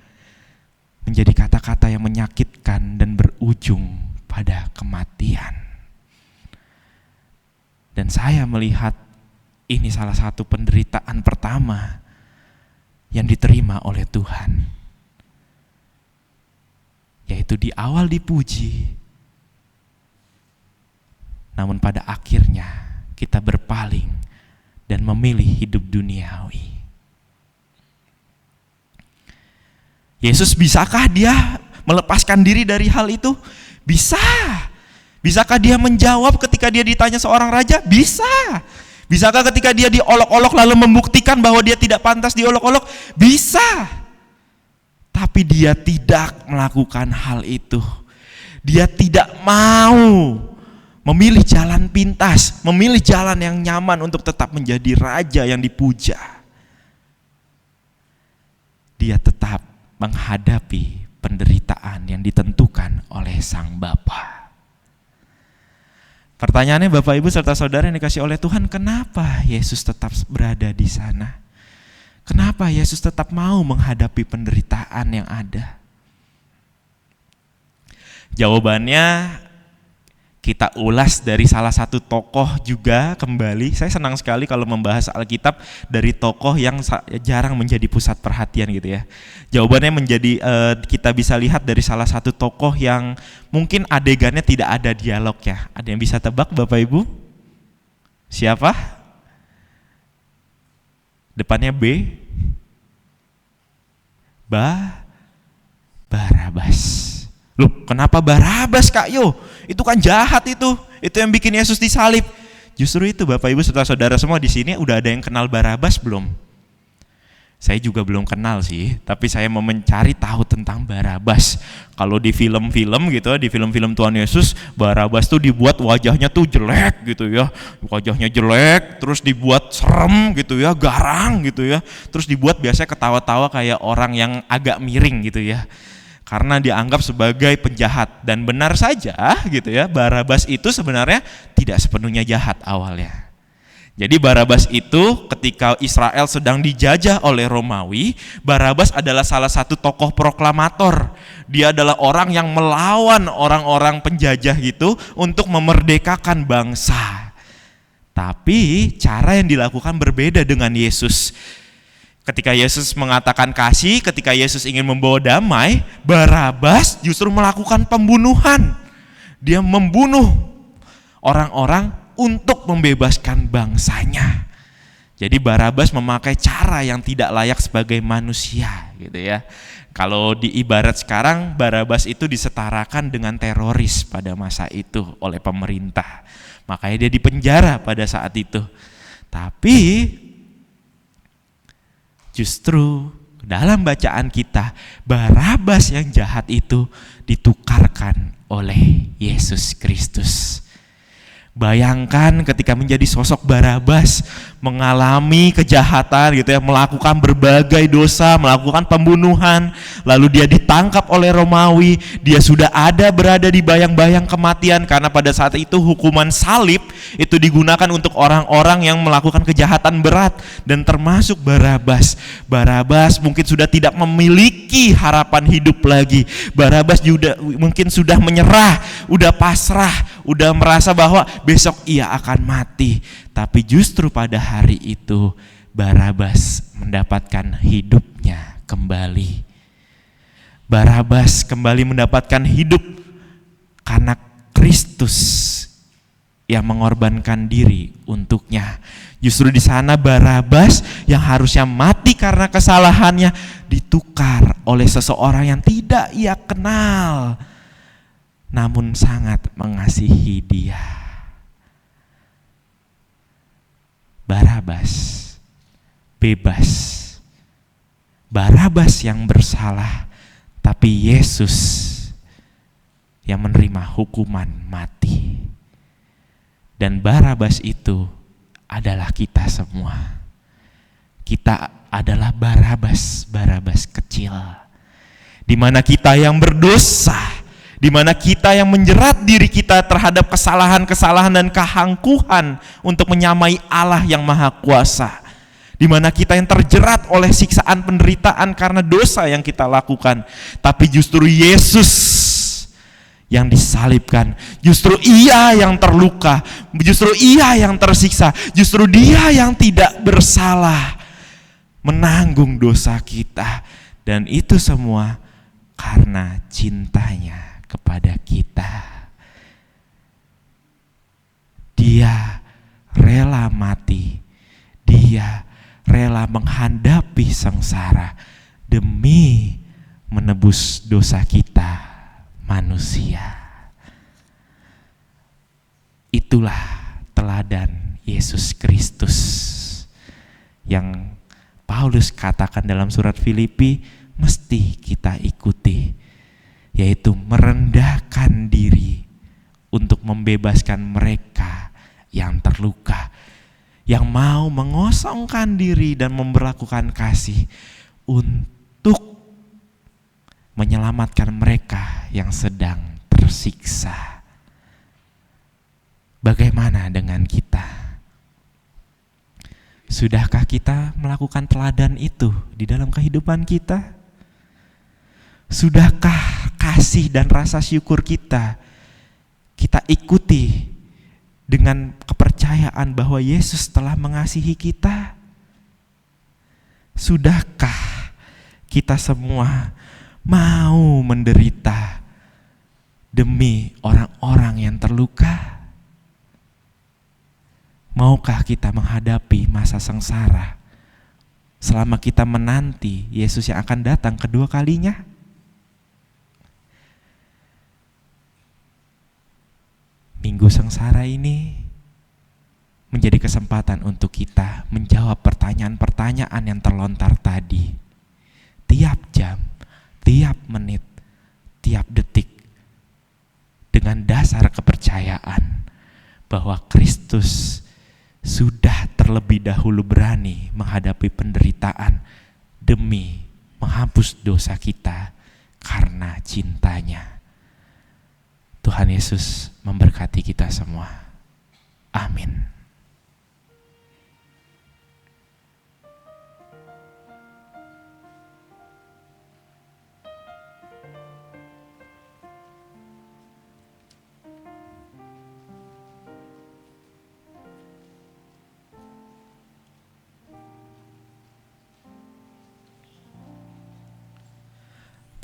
Speaker 4: menjadi kata-kata yang menyakitkan dan berujung pada kematian. Dan saya melihat ini salah satu penderitaan pertama yang diterima oleh Tuhan, yaitu di awal dipuji, namun pada akhirnya kita berpaling dan memilih hidup duniawi. Yesus bisakah dia melepaskan diri dari hal itu? Bisa. Bisakah dia menjawab ketika dia ditanya seorang raja? Bisa. Bisakah ketika dia diolok-olok lalu membuktikan bahwa dia tidak pantas diolok-olok? Bisa. Tapi dia tidak melakukan hal itu. Dia tidak mau memilih jalan pintas, memilih jalan yang nyaman untuk tetap menjadi raja yang dipuja. Dia tetap menghadapi penderitaan yang ditentukan oleh Sang Bapa. Pertanyaannya Bapak Ibu serta saudara yang dikasih oleh Tuhan, kenapa Yesus tetap berada di sana? Kenapa Yesus tetap mau menghadapi penderitaan yang ada? Jawabannya kita ulas dari salah satu tokoh juga kembali. Saya senang sekali kalau membahas Alkitab dari tokoh yang jarang menjadi pusat perhatian gitu ya. Jawabannya menjadi kita bisa lihat dari salah satu tokoh yang mungkin adegannya tidak ada dialog ya. Ada yang bisa tebak Bapak Ibu? Siapa? Depannya B. Barabas. Loh, kenapa Barabas Kak Yo? Itu kan jahat itu yang bikin Yesus disalib. Justru itu Bapak Ibu serta saudara semua di sini udah ada yang kenal Barabas belum? Saya juga belum kenal sih, tapi saya mau mencari tahu tentang Barabas. Kalau di film-film gitu, di film-film Tuhan Yesus, Barabas tuh dibuat wajahnya tuh jelek gitu ya, wajahnya jelek, terus dibuat serem gitu ya, garang gitu ya, terus dibuat biasanya ketawa-tawa kayak orang yang agak miring gitu ya, karena dianggap sebagai penjahat. Dan benar saja gitu ya, Barabas itu sebenarnya tidak sepenuhnya jahat awalnya. Jadi Barabas itu ketika Israel sedang dijajah oleh Romawi, Barabas adalah salah satu tokoh proklamator. Dia adalah orang yang melawan orang-orang penjajah gitu untuk memerdekakan bangsa. Tapi cara yang dilakukan berbeda dengan Yesus. Ketika Yesus mengatakan kasih, ketika Yesus ingin membawa damai, Barabas justru melakukan pembunuhan. Dia membunuh orang-orang untuk membebaskan bangsanya. Jadi Barabas memakai cara yang tidak layak sebagai manusia gitu ya. Kalau di ibarat sekarang, Barabas itu disetarakan dengan teroris pada masa itu oleh pemerintah. Makanya dia dipenjara pada saat itu. Tapi justru dalam bacaan kita, Barabas yang jahat itu ditukarkan oleh Yesus Kristus. Bayangkan ketika menjadi sosok Barabas, mengalami kejahatan gitu ya, melakukan berbagai dosa, melakukan pembunuhan, lalu dia ditangkap oleh Romawi, dia sudah berada di bayang-bayang kematian, karena pada saat itu hukuman salib itu digunakan untuk orang-orang yang melakukan kejahatan berat, dan termasuk Barabas. Barabas mungkin sudah tidak memiliki harapan hidup lagi. Barabas juga mungkin sudah menyerah, udah pasrah, udah merasa bahwa besok ia akan mati. Tapi justru pada hari itu Barabas mendapatkan hidupnya kembali. Barabas kembali mendapatkan hidup karena Kristus yang mengorbankan diri untuknya. Justru di sana Barabas yang harusnya mati karena kesalahannya ditukar oleh seseorang yang tidak ia kenal, namun sangat mengasihi dia. Barabas bebas. Barabas yang bersalah, tapi Yesus yang menerima hukuman mati. Dan Barabas itu adalah kita semua. Kita adalah Barabas, Barabas kecil. Di mana kita yang berdosa, di mana kita yang menjerat diri kita terhadap kesalahan-kesalahan dan kehangkuhan untuk menyamai Allah yang Maha Kuasa. Di mana kita yang terjerat oleh siksaan penderitaan karena dosa yang kita lakukan. Tapi justru Yesus yang disalibkan, justru ia yang terluka, justru ia yang tersiksa, justru dia yang tidak bersalah menanggung dosa kita. Dan itu semua karena cintanya kepada kita. Dia rela mati, dia rela menghadapi sengsara demi menebus dosa kita manusia. Itulah teladan Yesus Kristus yang Paulus katakan dalam surat Filipi mesti kita ikuti, yaitu merendahkan diri untuk membebaskan mereka yang terluka, yang mau mengosongkan diri dan memperlakukan kasih untuk menyelamatkan mereka yang sedang tersiksa. Bagaimana dengan kita? Sudahkah kita melakukan teladan itu di dalam kehidupan kita? Sudahkah kasih dan rasa syukur kita ikuti dengan kepercayaan bahwa Yesus telah mengasihi kita? Sudahkah kita semua mau menderita demi orang-orang yang terluka? Maukah kita menghadapi masa sengsara selama kita menanti Yesus yang akan datang kedua kalinya? Minggu sengsara ini
Speaker 11: menjadi kesempatan untuk kita menjawab pertanyaan-pertanyaan yang terlontar tadi. Tiap jam, tiap menit, tiap detik, dengan dasar kepercayaan bahwa Kristus sudah terlebih dahulu berani menghadapi penderitaan demi menghapus dosa kita karena cintanya. Tuhan Yesus memberkati kita semua. Amin.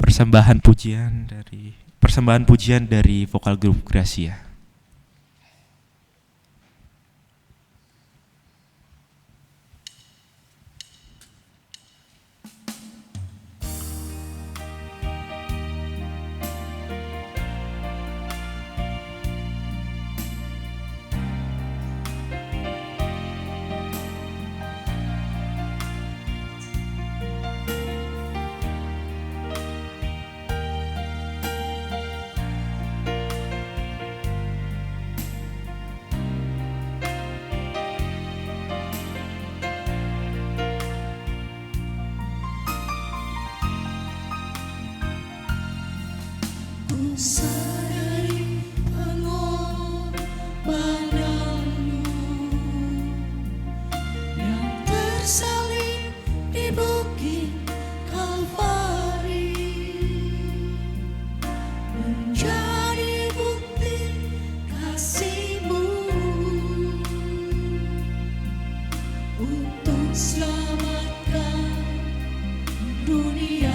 Speaker 11: Persembahan pujian dari vokal grup Gracia.
Speaker 3: Sadari pengorbananmu yang tersalib di bukit Kalvari, menjadi bukti kasih-Mu untuk selamatkan dunia.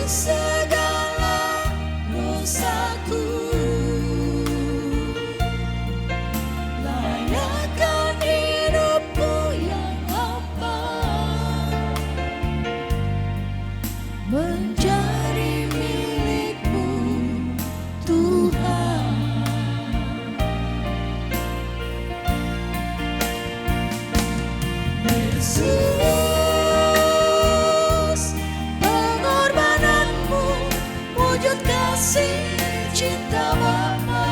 Speaker 3: Segala dosaku, layakkan hidupku yang hampa menjadi milik-Mu, Tuhan. Yesus, pengorbananmu wujud kasih cinta Bapa.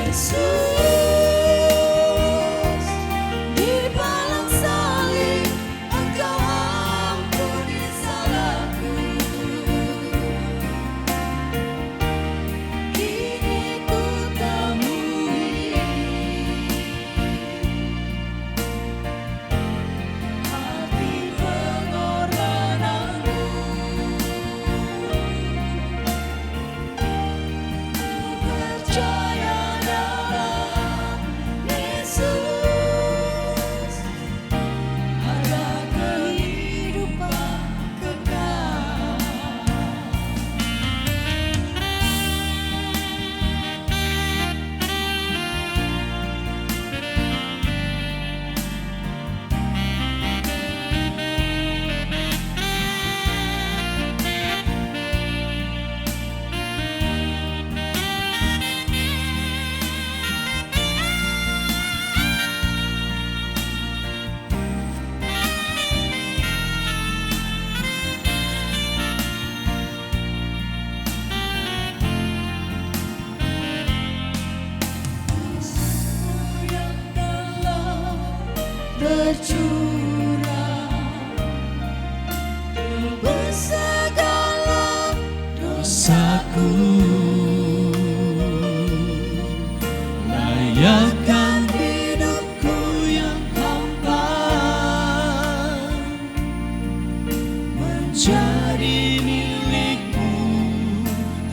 Speaker 3: Yesus, di balang salib Engkau ampuni salahku. Kini ku temui arti pengorbananmu. Percaya dalam Yesus ada kehidupan kekal. Yang telah bercurah tebus segala dosaku, layakkan hidupku yang hampa menjadi milik-Mu,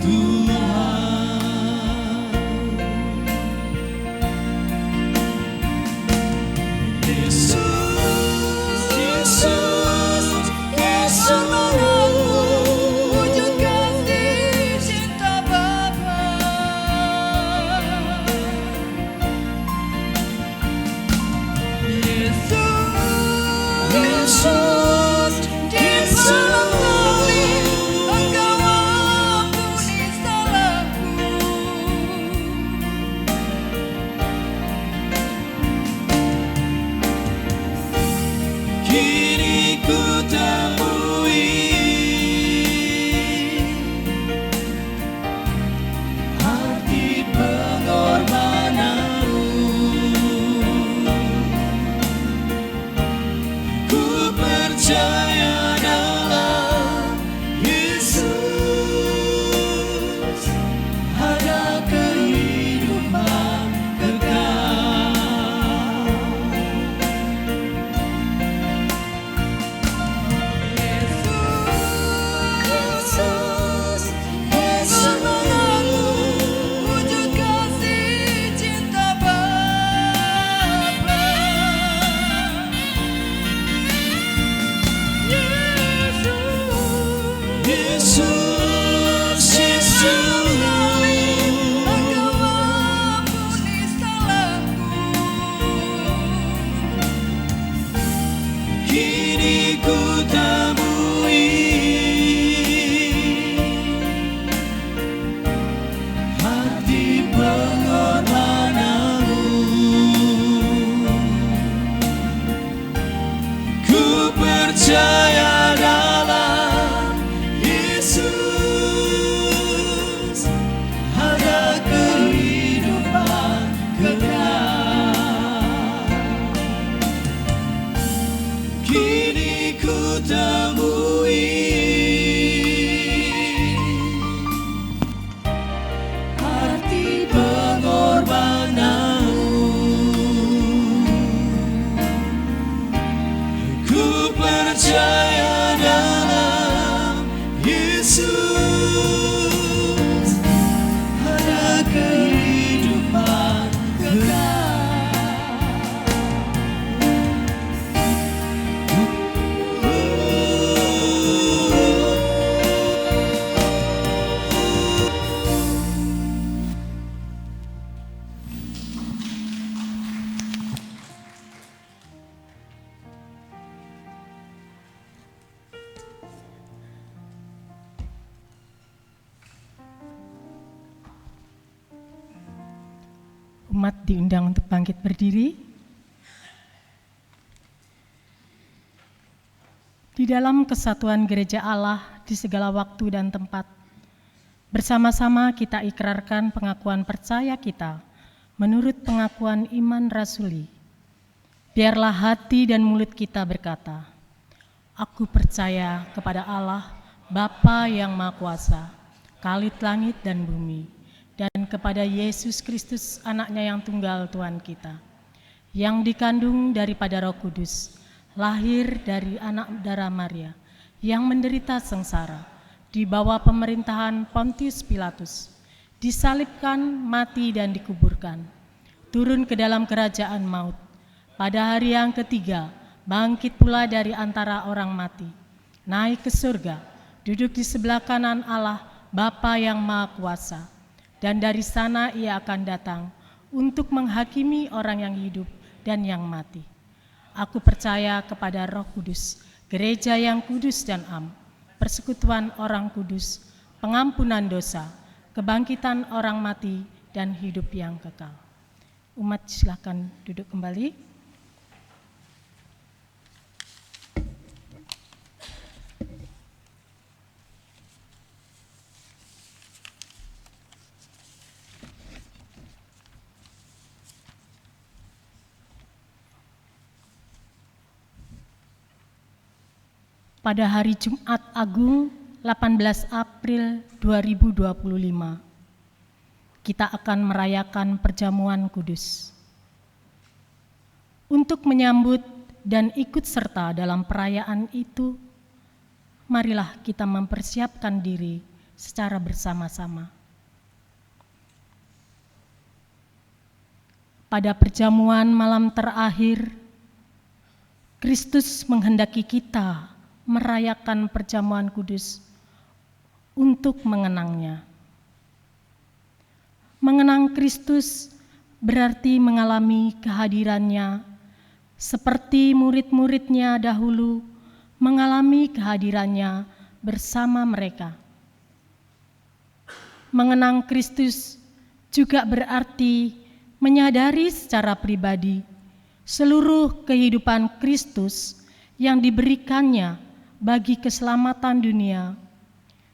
Speaker 3: Tuhan. Yesus, pengorbananmu wujud kasih cinta Bapa.
Speaker 12: temui. Arti pengorbananmu, ku percaya dalam Yesus ada kehidupan kekal.
Speaker 13: Umat diundang untuk bangkit berdiri. Di dalam kesatuan gereja Allah di segala waktu dan tempat, bersama-sama kita ikrarkan pengakuan percaya kita menurut pengakuan iman rasuli. Biarlah hati dan mulut kita berkata, aku percaya kepada Allah, Bapa yang Maha Kuasa, Khalid langit dan bumi, dan kepada Yesus Kristus anaknya yang tunggal Tuhan kita, yang dikandung daripada Roh Kudus, lahir dari anak darah Maria, yang menderita sengsara, di bawah pemerintahan Pontius Pilatus, disalibkan, mati dan dikuburkan, turun ke dalam kerajaan maut, pada hari yang ketiga bangkit pula dari antara orang mati, naik ke surga, duduk di sebelah kanan Allah Bapa yang Maha Kuasa, dan dari sana ia akan datang untuk menghakimi orang yang hidup dan yang mati. Aku percaya kepada Roh Kudus, gereja yang kudus dan am, persekutuan orang kudus, pengampunan dosa, kebangkitan orang mati, dan hidup yang kekal. Umat silakan duduk kembali. Pada hari Jumat Agung 18 April 2025, kita akan merayakan perjamuan kudus. Untuk menyambut dan ikut serta dalam perayaan itu, marilah kita mempersiapkan diri secara bersama-sama. Pada perjamuan malam terakhir, Kristus menghendaki kita merayakan perjamuan kudus untuk mengenangnya. Mengenang Kristus berarti mengalami kehadirannya seperti murid-muridnya dahulu mengalami kehadirannya bersama mereka. Mengenang Kristus juga berarti menyadari secara pribadi seluruh kehidupan Kristus yang diberikannya bagi keselamatan dunia,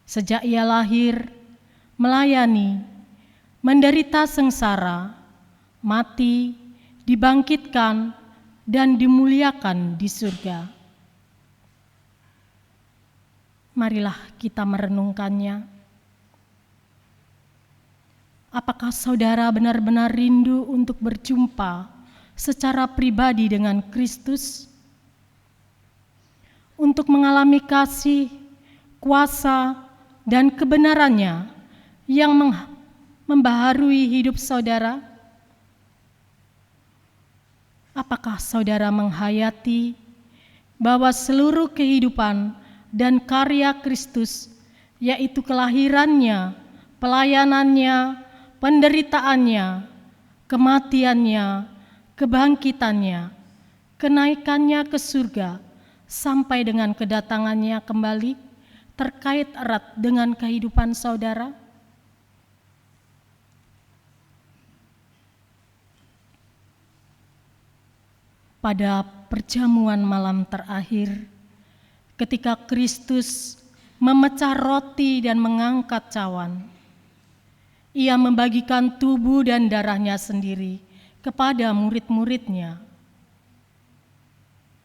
Speaker 13: sejak ia lahir, melayani, menderita sengsara, mati, dibangkitkan, dan dimuliakan di surga. Marilah kita merenungkannya. Apakah saudara benar-benar rindu untuk berjumpa secara pribadi dengan Kristus? Untuk mengalami kasih, kuasa, dan kebenarannya yang membaharui hidup saudara? Apakah saudara menghayati bahwa seluruh kehidupan dan karya Kristus, yaitu kelahirannya, pelayanannya, penderitaannya, kematiannya, kebangkitannya, kenaikannya ke surga, sampai dengan kedatangannya kembali, terkait erat dengan kehidupan saudara? Pada perjamuan malam terakhir, ketika Kristus memecah roti dan mengangkat cawan, ia membagikan tubuh dan darahnya sendiri kepada murid-muridnya.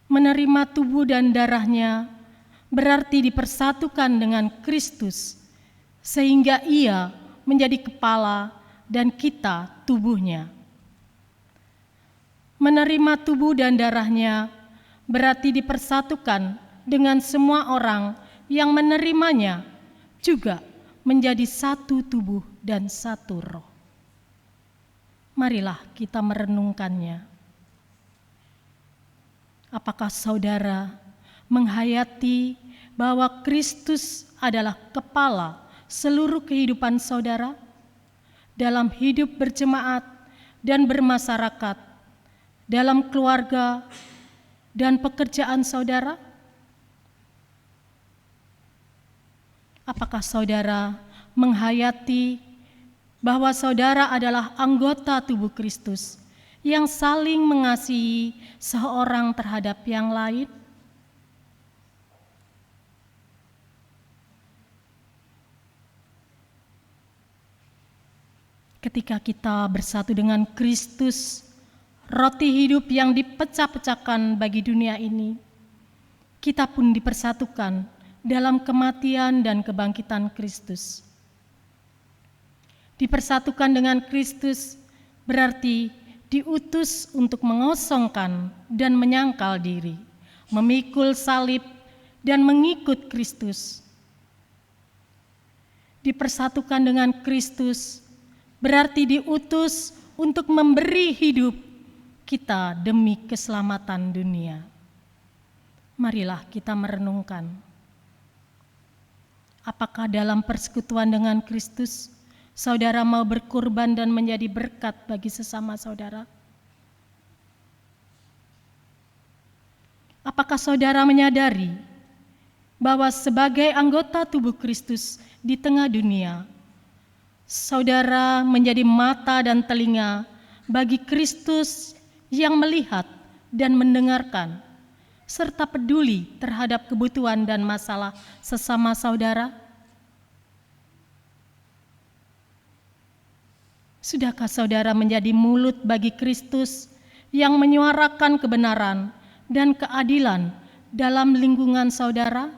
Speaker 13: Menerima tubuh dan darahnya berarti dipersatukan dengan Kristus, sehingga Ia menjadi kepala dan kita tubuhnya. Menerima tubuh dan darahnya berarti dipersatukan dengan semua orang yang menerimanya, juga menjadi satu tubuh dan satu roh. Marilah kita merenungkannya. Apakah saudara menghayati bahwa Kristus adalah kepala seluruh kehidupan saudara dalam hidup berjemaat dan bermasyarakat, dalam keluarga dan pekerjaan saudara? Apakah saudara menghayati bahwa saudara adalah anggota tubuh Kristus yang saling mengasihi seorang terhadap yang lain? Ketika kita bersatu dengan Kristus, roti hidup yang dipecah-pecahkan bagi dunia ini, kita pun dipersatukan dalam kematian dan kebangkitan Kristus. Dipersatukan dengan Kristus berarti diutus untuk mengosongkan dan menyangkal diri, memikul salib dan mengikut Kristus. Dipersatukan dengan Kristus berarti diutus untuk memberi hidup kita demi keselamatan dunia. Marilah kita merenungkan. Apakah dalam persekutuan dengan Kristus, saudara mau berkorban dan menjadi berkat bagi sesama saudara? Apakah saudara menyadari bahwa sebagai anggota tubuh Kristus di tengah dunia, saudara menjadi mata dan telinga bagi Kristus yang melihat dan mendengarkan, serta peduli terhadap kebutuhan dan masalah sesama saudara? Sudahkah saudara menjadi mulut bagi Kristus yang menyuarakan kebenaran dan keadilan dalam lingkungan saudara?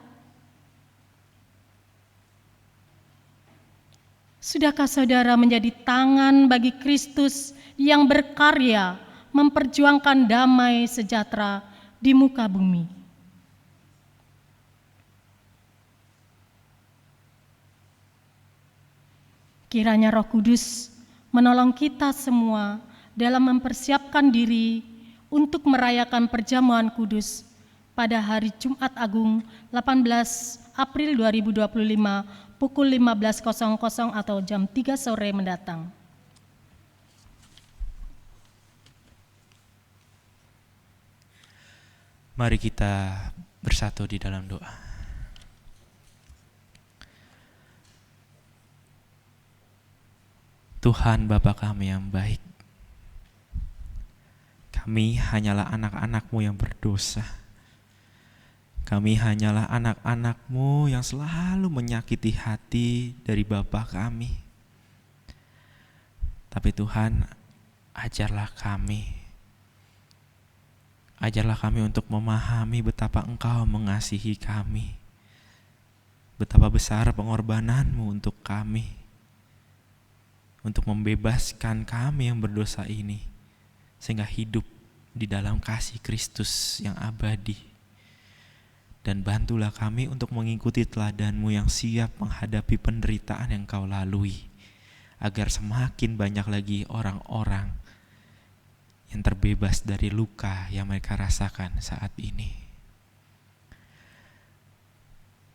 Speaker 13: Sudahkah saudara menjadi tangan bagi Kristus yang berkarya memperjuangkan damai sejahtera di muka bumi? Kiranya Roh Kudus menolong kita semua dalam mempersiapkan diri untuk merayakan perjamuan kudus pada hari Jumat Agung 18 April 2025 pukul 15.00 atau jam 3 sore mendatang.
Speaker 11: Mari kita bersatu di dalam doa. Tuhan Bapa kami yang baik, kami hanyalah anak-anak-Mu yang berdosa. Kami hanyalah anak-anak-Mu yang selalu menyakiti hati dari Bapa kami. Tapi Tuhan, ajarlah kami. Ajarlah kami untuk memahami betapa Engkau mengasihi kami. Betapa besar pengorbanan-Mu untuk kami. Untuk membebaskan kami yang berdosa ini. Sehingga hidup di dalam kasih Kristus yang abadi. Dan bantulah kami untuk mengikuti teladan-Mu yang siap menghadapi penderitaan yang Kau lalui. Agar semakin banyak lagi orang-orang yang terbebas dari luka yang mereka rasakan saat ini.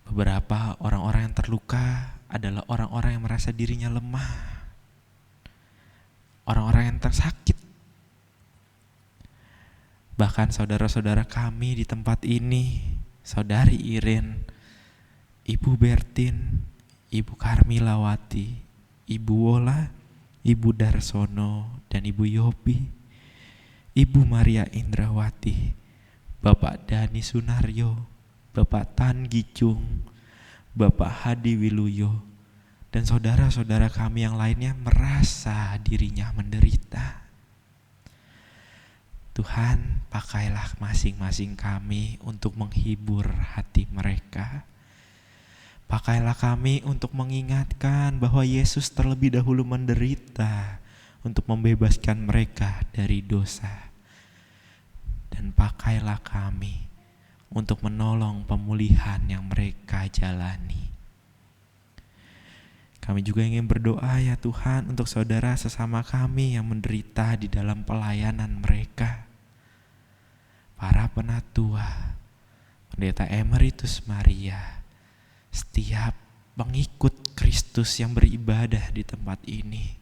Speaker 11: Beberapa orang-orang yang terluka adalah orang-orang yang merasa dirinya lemah. Orang-orang yang tersakit. Bahkan saudara-saudara kami di tempat ini, Saudari Iren, Ibu Bertin, Ibu Karmilawati, Ibu Wola, Ibu Darsono, dan Ibu Yopi, Ibu Maria Indrawati, Bapak Dani Sunaryo, Bapak Tan Gicung, Bapak Hadi Wiluyo, dan saudara-saudara kami yang lainnya merasa dirinya menderita. Tuhan, pakailah masing-masing kami untuk menghibur hati mereka. Pakailah kami untuk mengingatkan bahwa Yesus terlebih dahulu menderita untuk membebaskan mereka dari dosa. Dan pakailah kami untuk menolong pemulihan yang mereka jalani. Kami juga ingin berdoa ya Tuhan untuk saudara sesama kami yang menderita di dalam pelayanan mereka. Para penatua, Pendeta Emeritus Maria, setiap pengikut Kristus yang beribadah di tempat ini.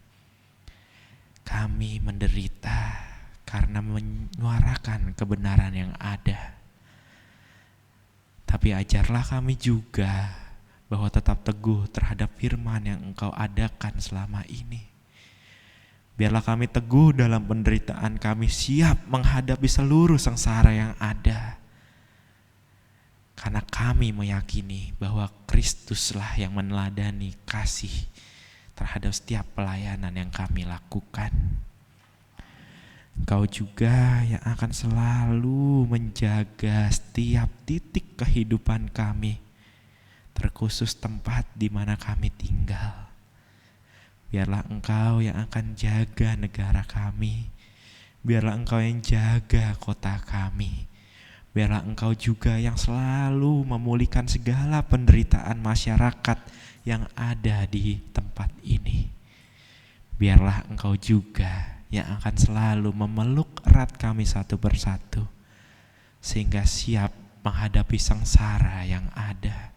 Speaker 11: Kami menderita karena menyuarakan kebenaran yang ada. Tapi ajarlah kami juga bahwa tetap teguh terhadap firman yang Engkau adakan selama ini. Biarlah kami teguh dalam penderitaan kami, siap menghadapi seluruh sengsara yang ada. Karena kami meyakini bahwa Kristuslah yang meneladani kasih terhadap setiap pelayanan yang kami lakukan. Engkau juga yang akan selalu menjaga setiap titik kehidupan kami, terkhusus tempat di mana kami tinggal. Biarlah Engkau yang akan jaga negara kami. Biarlah Engkau yang jaga kota kami. Biarlah Engkau juga yang selalu memulihkan segala penderitaan masyarakat yang ada di tempat ini. Biarlah Engkau juga yang akan selalu memeluk erat kami satu persatu, sehingga siap menghadapi sengsara yang ada.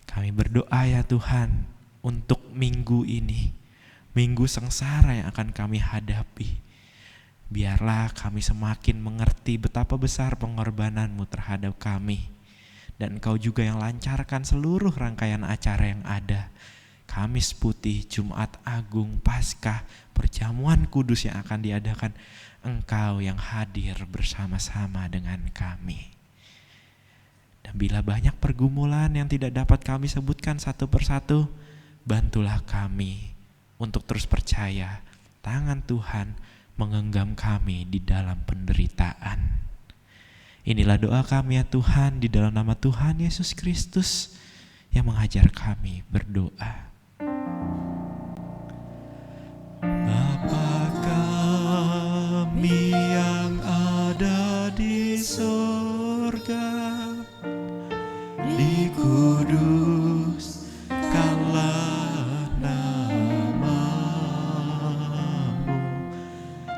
Speaker 11: Kami berdoa ya Tuhan untuk minggu ini, minggu sengsara yang akan kami hadapi. Biarlah kami semakin mengerti betapa besar pengorbanan-Mu terhadap kami. Dan Engkau juga yang lancarkan seluruh rangkaian acara yang ada. Kamis Putih, Jumat Agung, Paskah, perjamuan kudus yang akan diadakan. Engkau yang hadir bersama-sama dengan kami. Dan bila banyak pergumulan yang tidak dapat kami sebutkan satu persatu, bantulah kami untuk terus percaya tangan Tuhan menggenggam kami di dalam penderitaan. Inilah doa kami ya Tuhan, di dalam nama Tuhan Yesus Kristus yang mengajar kami berdoa.
Speaker 12: Bapa kami yang ada di surga, dikuduskanlah nama-Mu,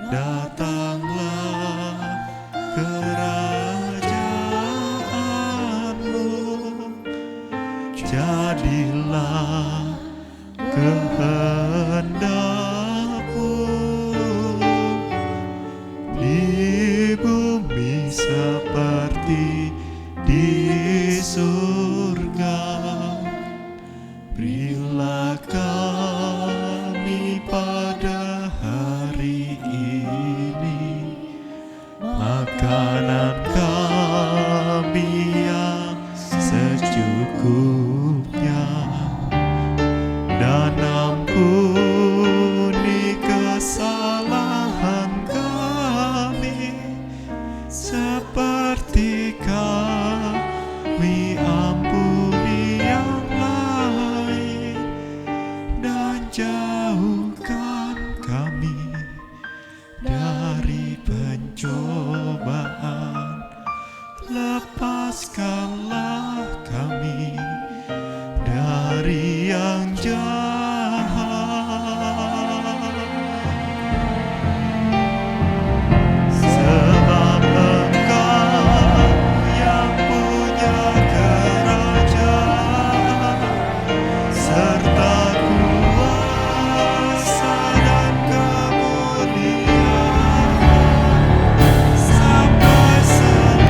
Speaker 12: datanglah kerajaan-Mu, jadilah kehendak-Mu di bumi seperti di surga. Berilah kami pada hari ini makanan kami yang secukupnya, dan ampuni kesalahan kami seperti kami ampuni yang lain, dan jauhkan kami dari pencobaan, lepaskanlah kami dari yang jahat. Sebab Engkau yang punya kerajaan serta kuasa dan kemuliaan sampai selama-lamanya.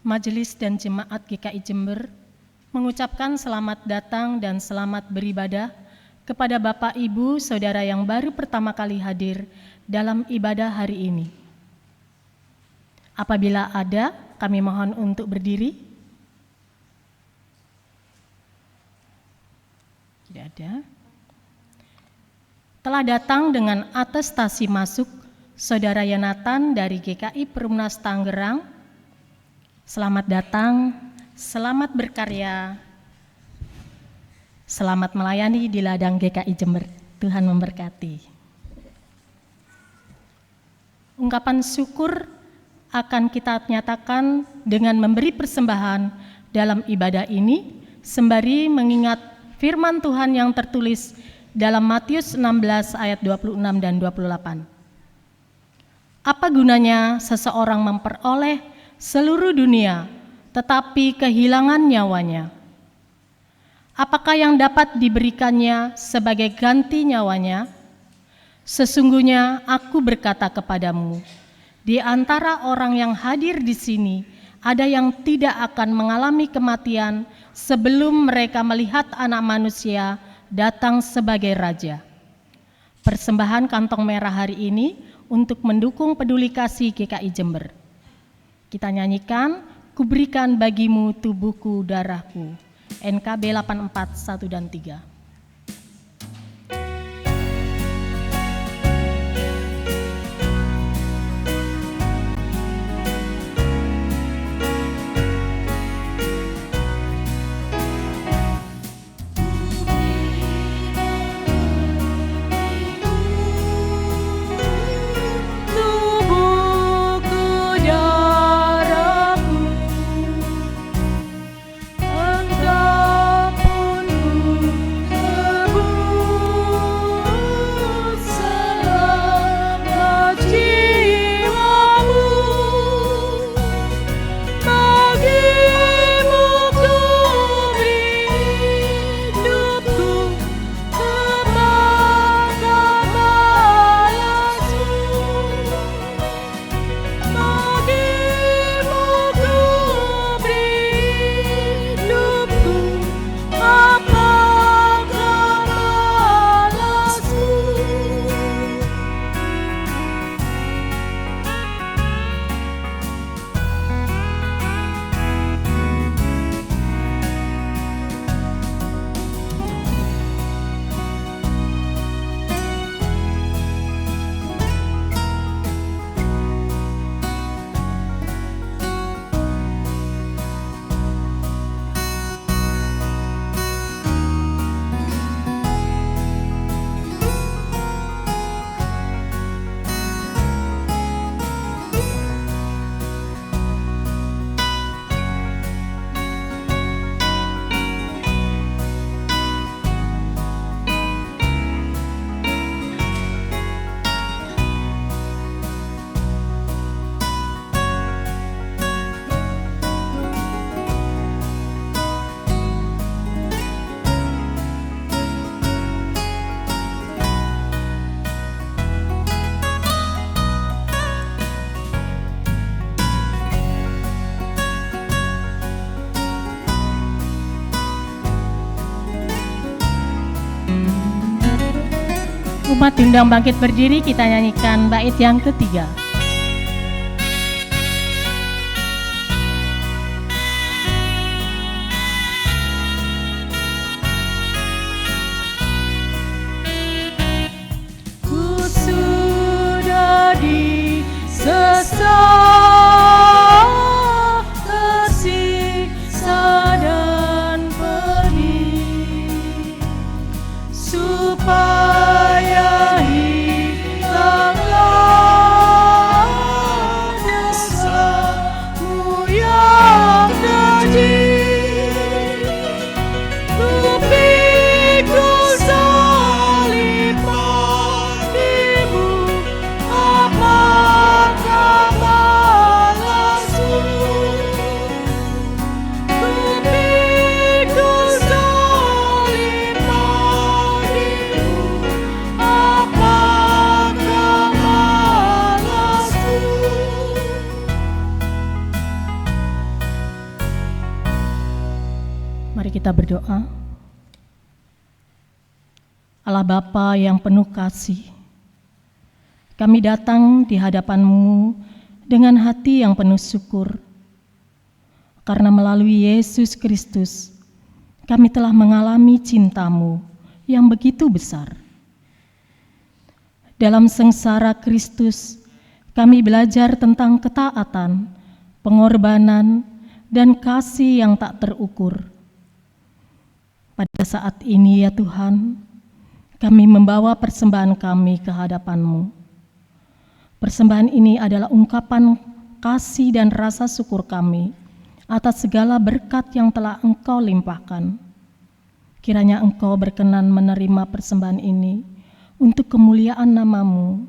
Speaker 13: Majelis dan Jemaat GKI Jember mengucapkan selamat datang dan selamat beribadah kepada Bapak, Ibu, Saudara yang baru pertama kali hadir dalam ibadah hari ini. Apabila ada, kami mohon untuk berdiri. Tidak ada. Telah datang dengan atestasi masuk Saudara Yonatan dari GKI Perumnas Tangerang. Selamat datang, selamat berkarya, selamat melayani di ladang GKI Jember. Tuhan memberkati. Ungkapan syukur akan kita nyatakan dengan memberi persembahan dalam ibadah ini, sembari mengingat firman Tuhan yang tertulis dalam Matius 16 ayat 26 dan 28. Apa gunanya seseorang memperoleh seluruh dunia, tetapi kehilangan nyawanya? Apakah yang dapat diberikannya sebagai ganti nyawanya? Sesungguhnya aku berkata kepadamu, di antara orang yang hadir di sini, ada yang tidak akan mengalami kematian sebelum mereka melihat Anak Manusia datang sebagai Raja. Persembahan kantong merah hari ini untuk mendukung peduli kasih GKI Jember. Kita nyanyikan, Kuberikan bagimu tubuhku darahku, NKB 84 1 dan 3. Umat diundang bangkit berdiri, kita nyanyikan bait yang ketiga. Ku sudah disesat, tersiksa dan pedih, supaya
Speaker 12: Apakah
Speaker 13: kita berdoa. Allah Bapa yang penuh kasih, kami datang di hadapan-Mu dengan hati yang penuh syukur, karena melalui Yesus Kristus, kami telah mengalami cinta-Mu yang begitu besar. Dalam sengsara Kristus, kami belajar tentang ketaatan, pengorbanan, dan kasih yang tak terukur. Pada saat ini ya Tuhan, kami membawa persembahan kami ke hadapan-Mu. Persembahan ini adalah ungkapan kasih dan rasa syukur kami atas segala berkat yang telah Engkau limpahkan. Kiranya Engkau berkenan menerima persembahan ini untuk kemuliaan nama-Mu.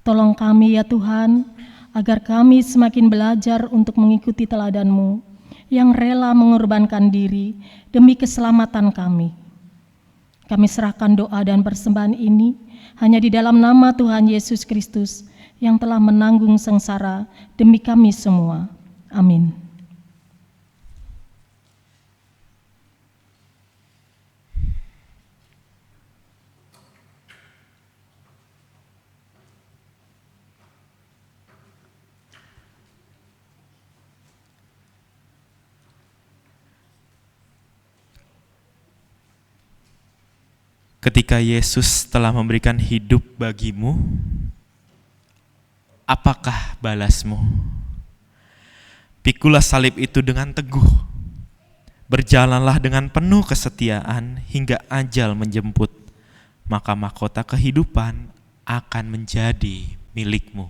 Speaker 13: Tolong kami ya Tuhan, agar kami semakin belajar untuk mengikuti teladan-Mu yang rela mengorbankan diri demi keselamatan kami. Kami serahkan doa dan persembahan ini hanya di dalam nama Tuhan Yesus Kristus yang telah menanggung sengsara demi kami semua. Amin.
Speaker 11: Ketika Yesus telah memberikan hidup bagimu, apakah balasmu? Pikulah salib itu dengan teguh. Berjalanlah dengan penuh kesetiaan hingga ajal menjemput, maka mahkota kehidupan akan menjadi milikmu.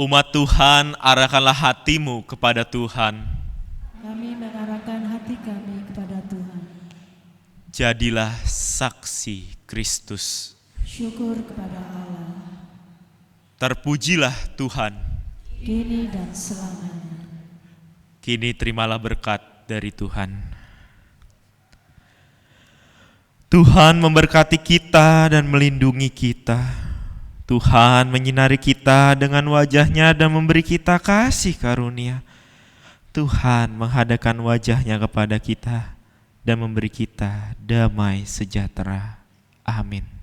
Speaker 4: Umat Tuhan, arahkanlah hatimu kepada Tuhan.
Speaker 3: Kami mengarahkan hati kami kepada Tuhan.
Speaker 4: Jadilah saksi Kristus.
Speaker 3: Syukur kepada Allah.
Speaker 4: Terpujilah Tuhan.
Speaker 3: Kini dan selamanya.
Speaker 4: Kini terimalah berkat dari Tuhan. Tuhan memberkati kita dan melindungi kita.
Speaker 11: Tuhan menyinari kita dengan wajah-Nya dan memberi kita kasih karunia. Tuhan menghadapkan wajah-Nya kepada kita dan memberi kita damai sejahtera. Amin.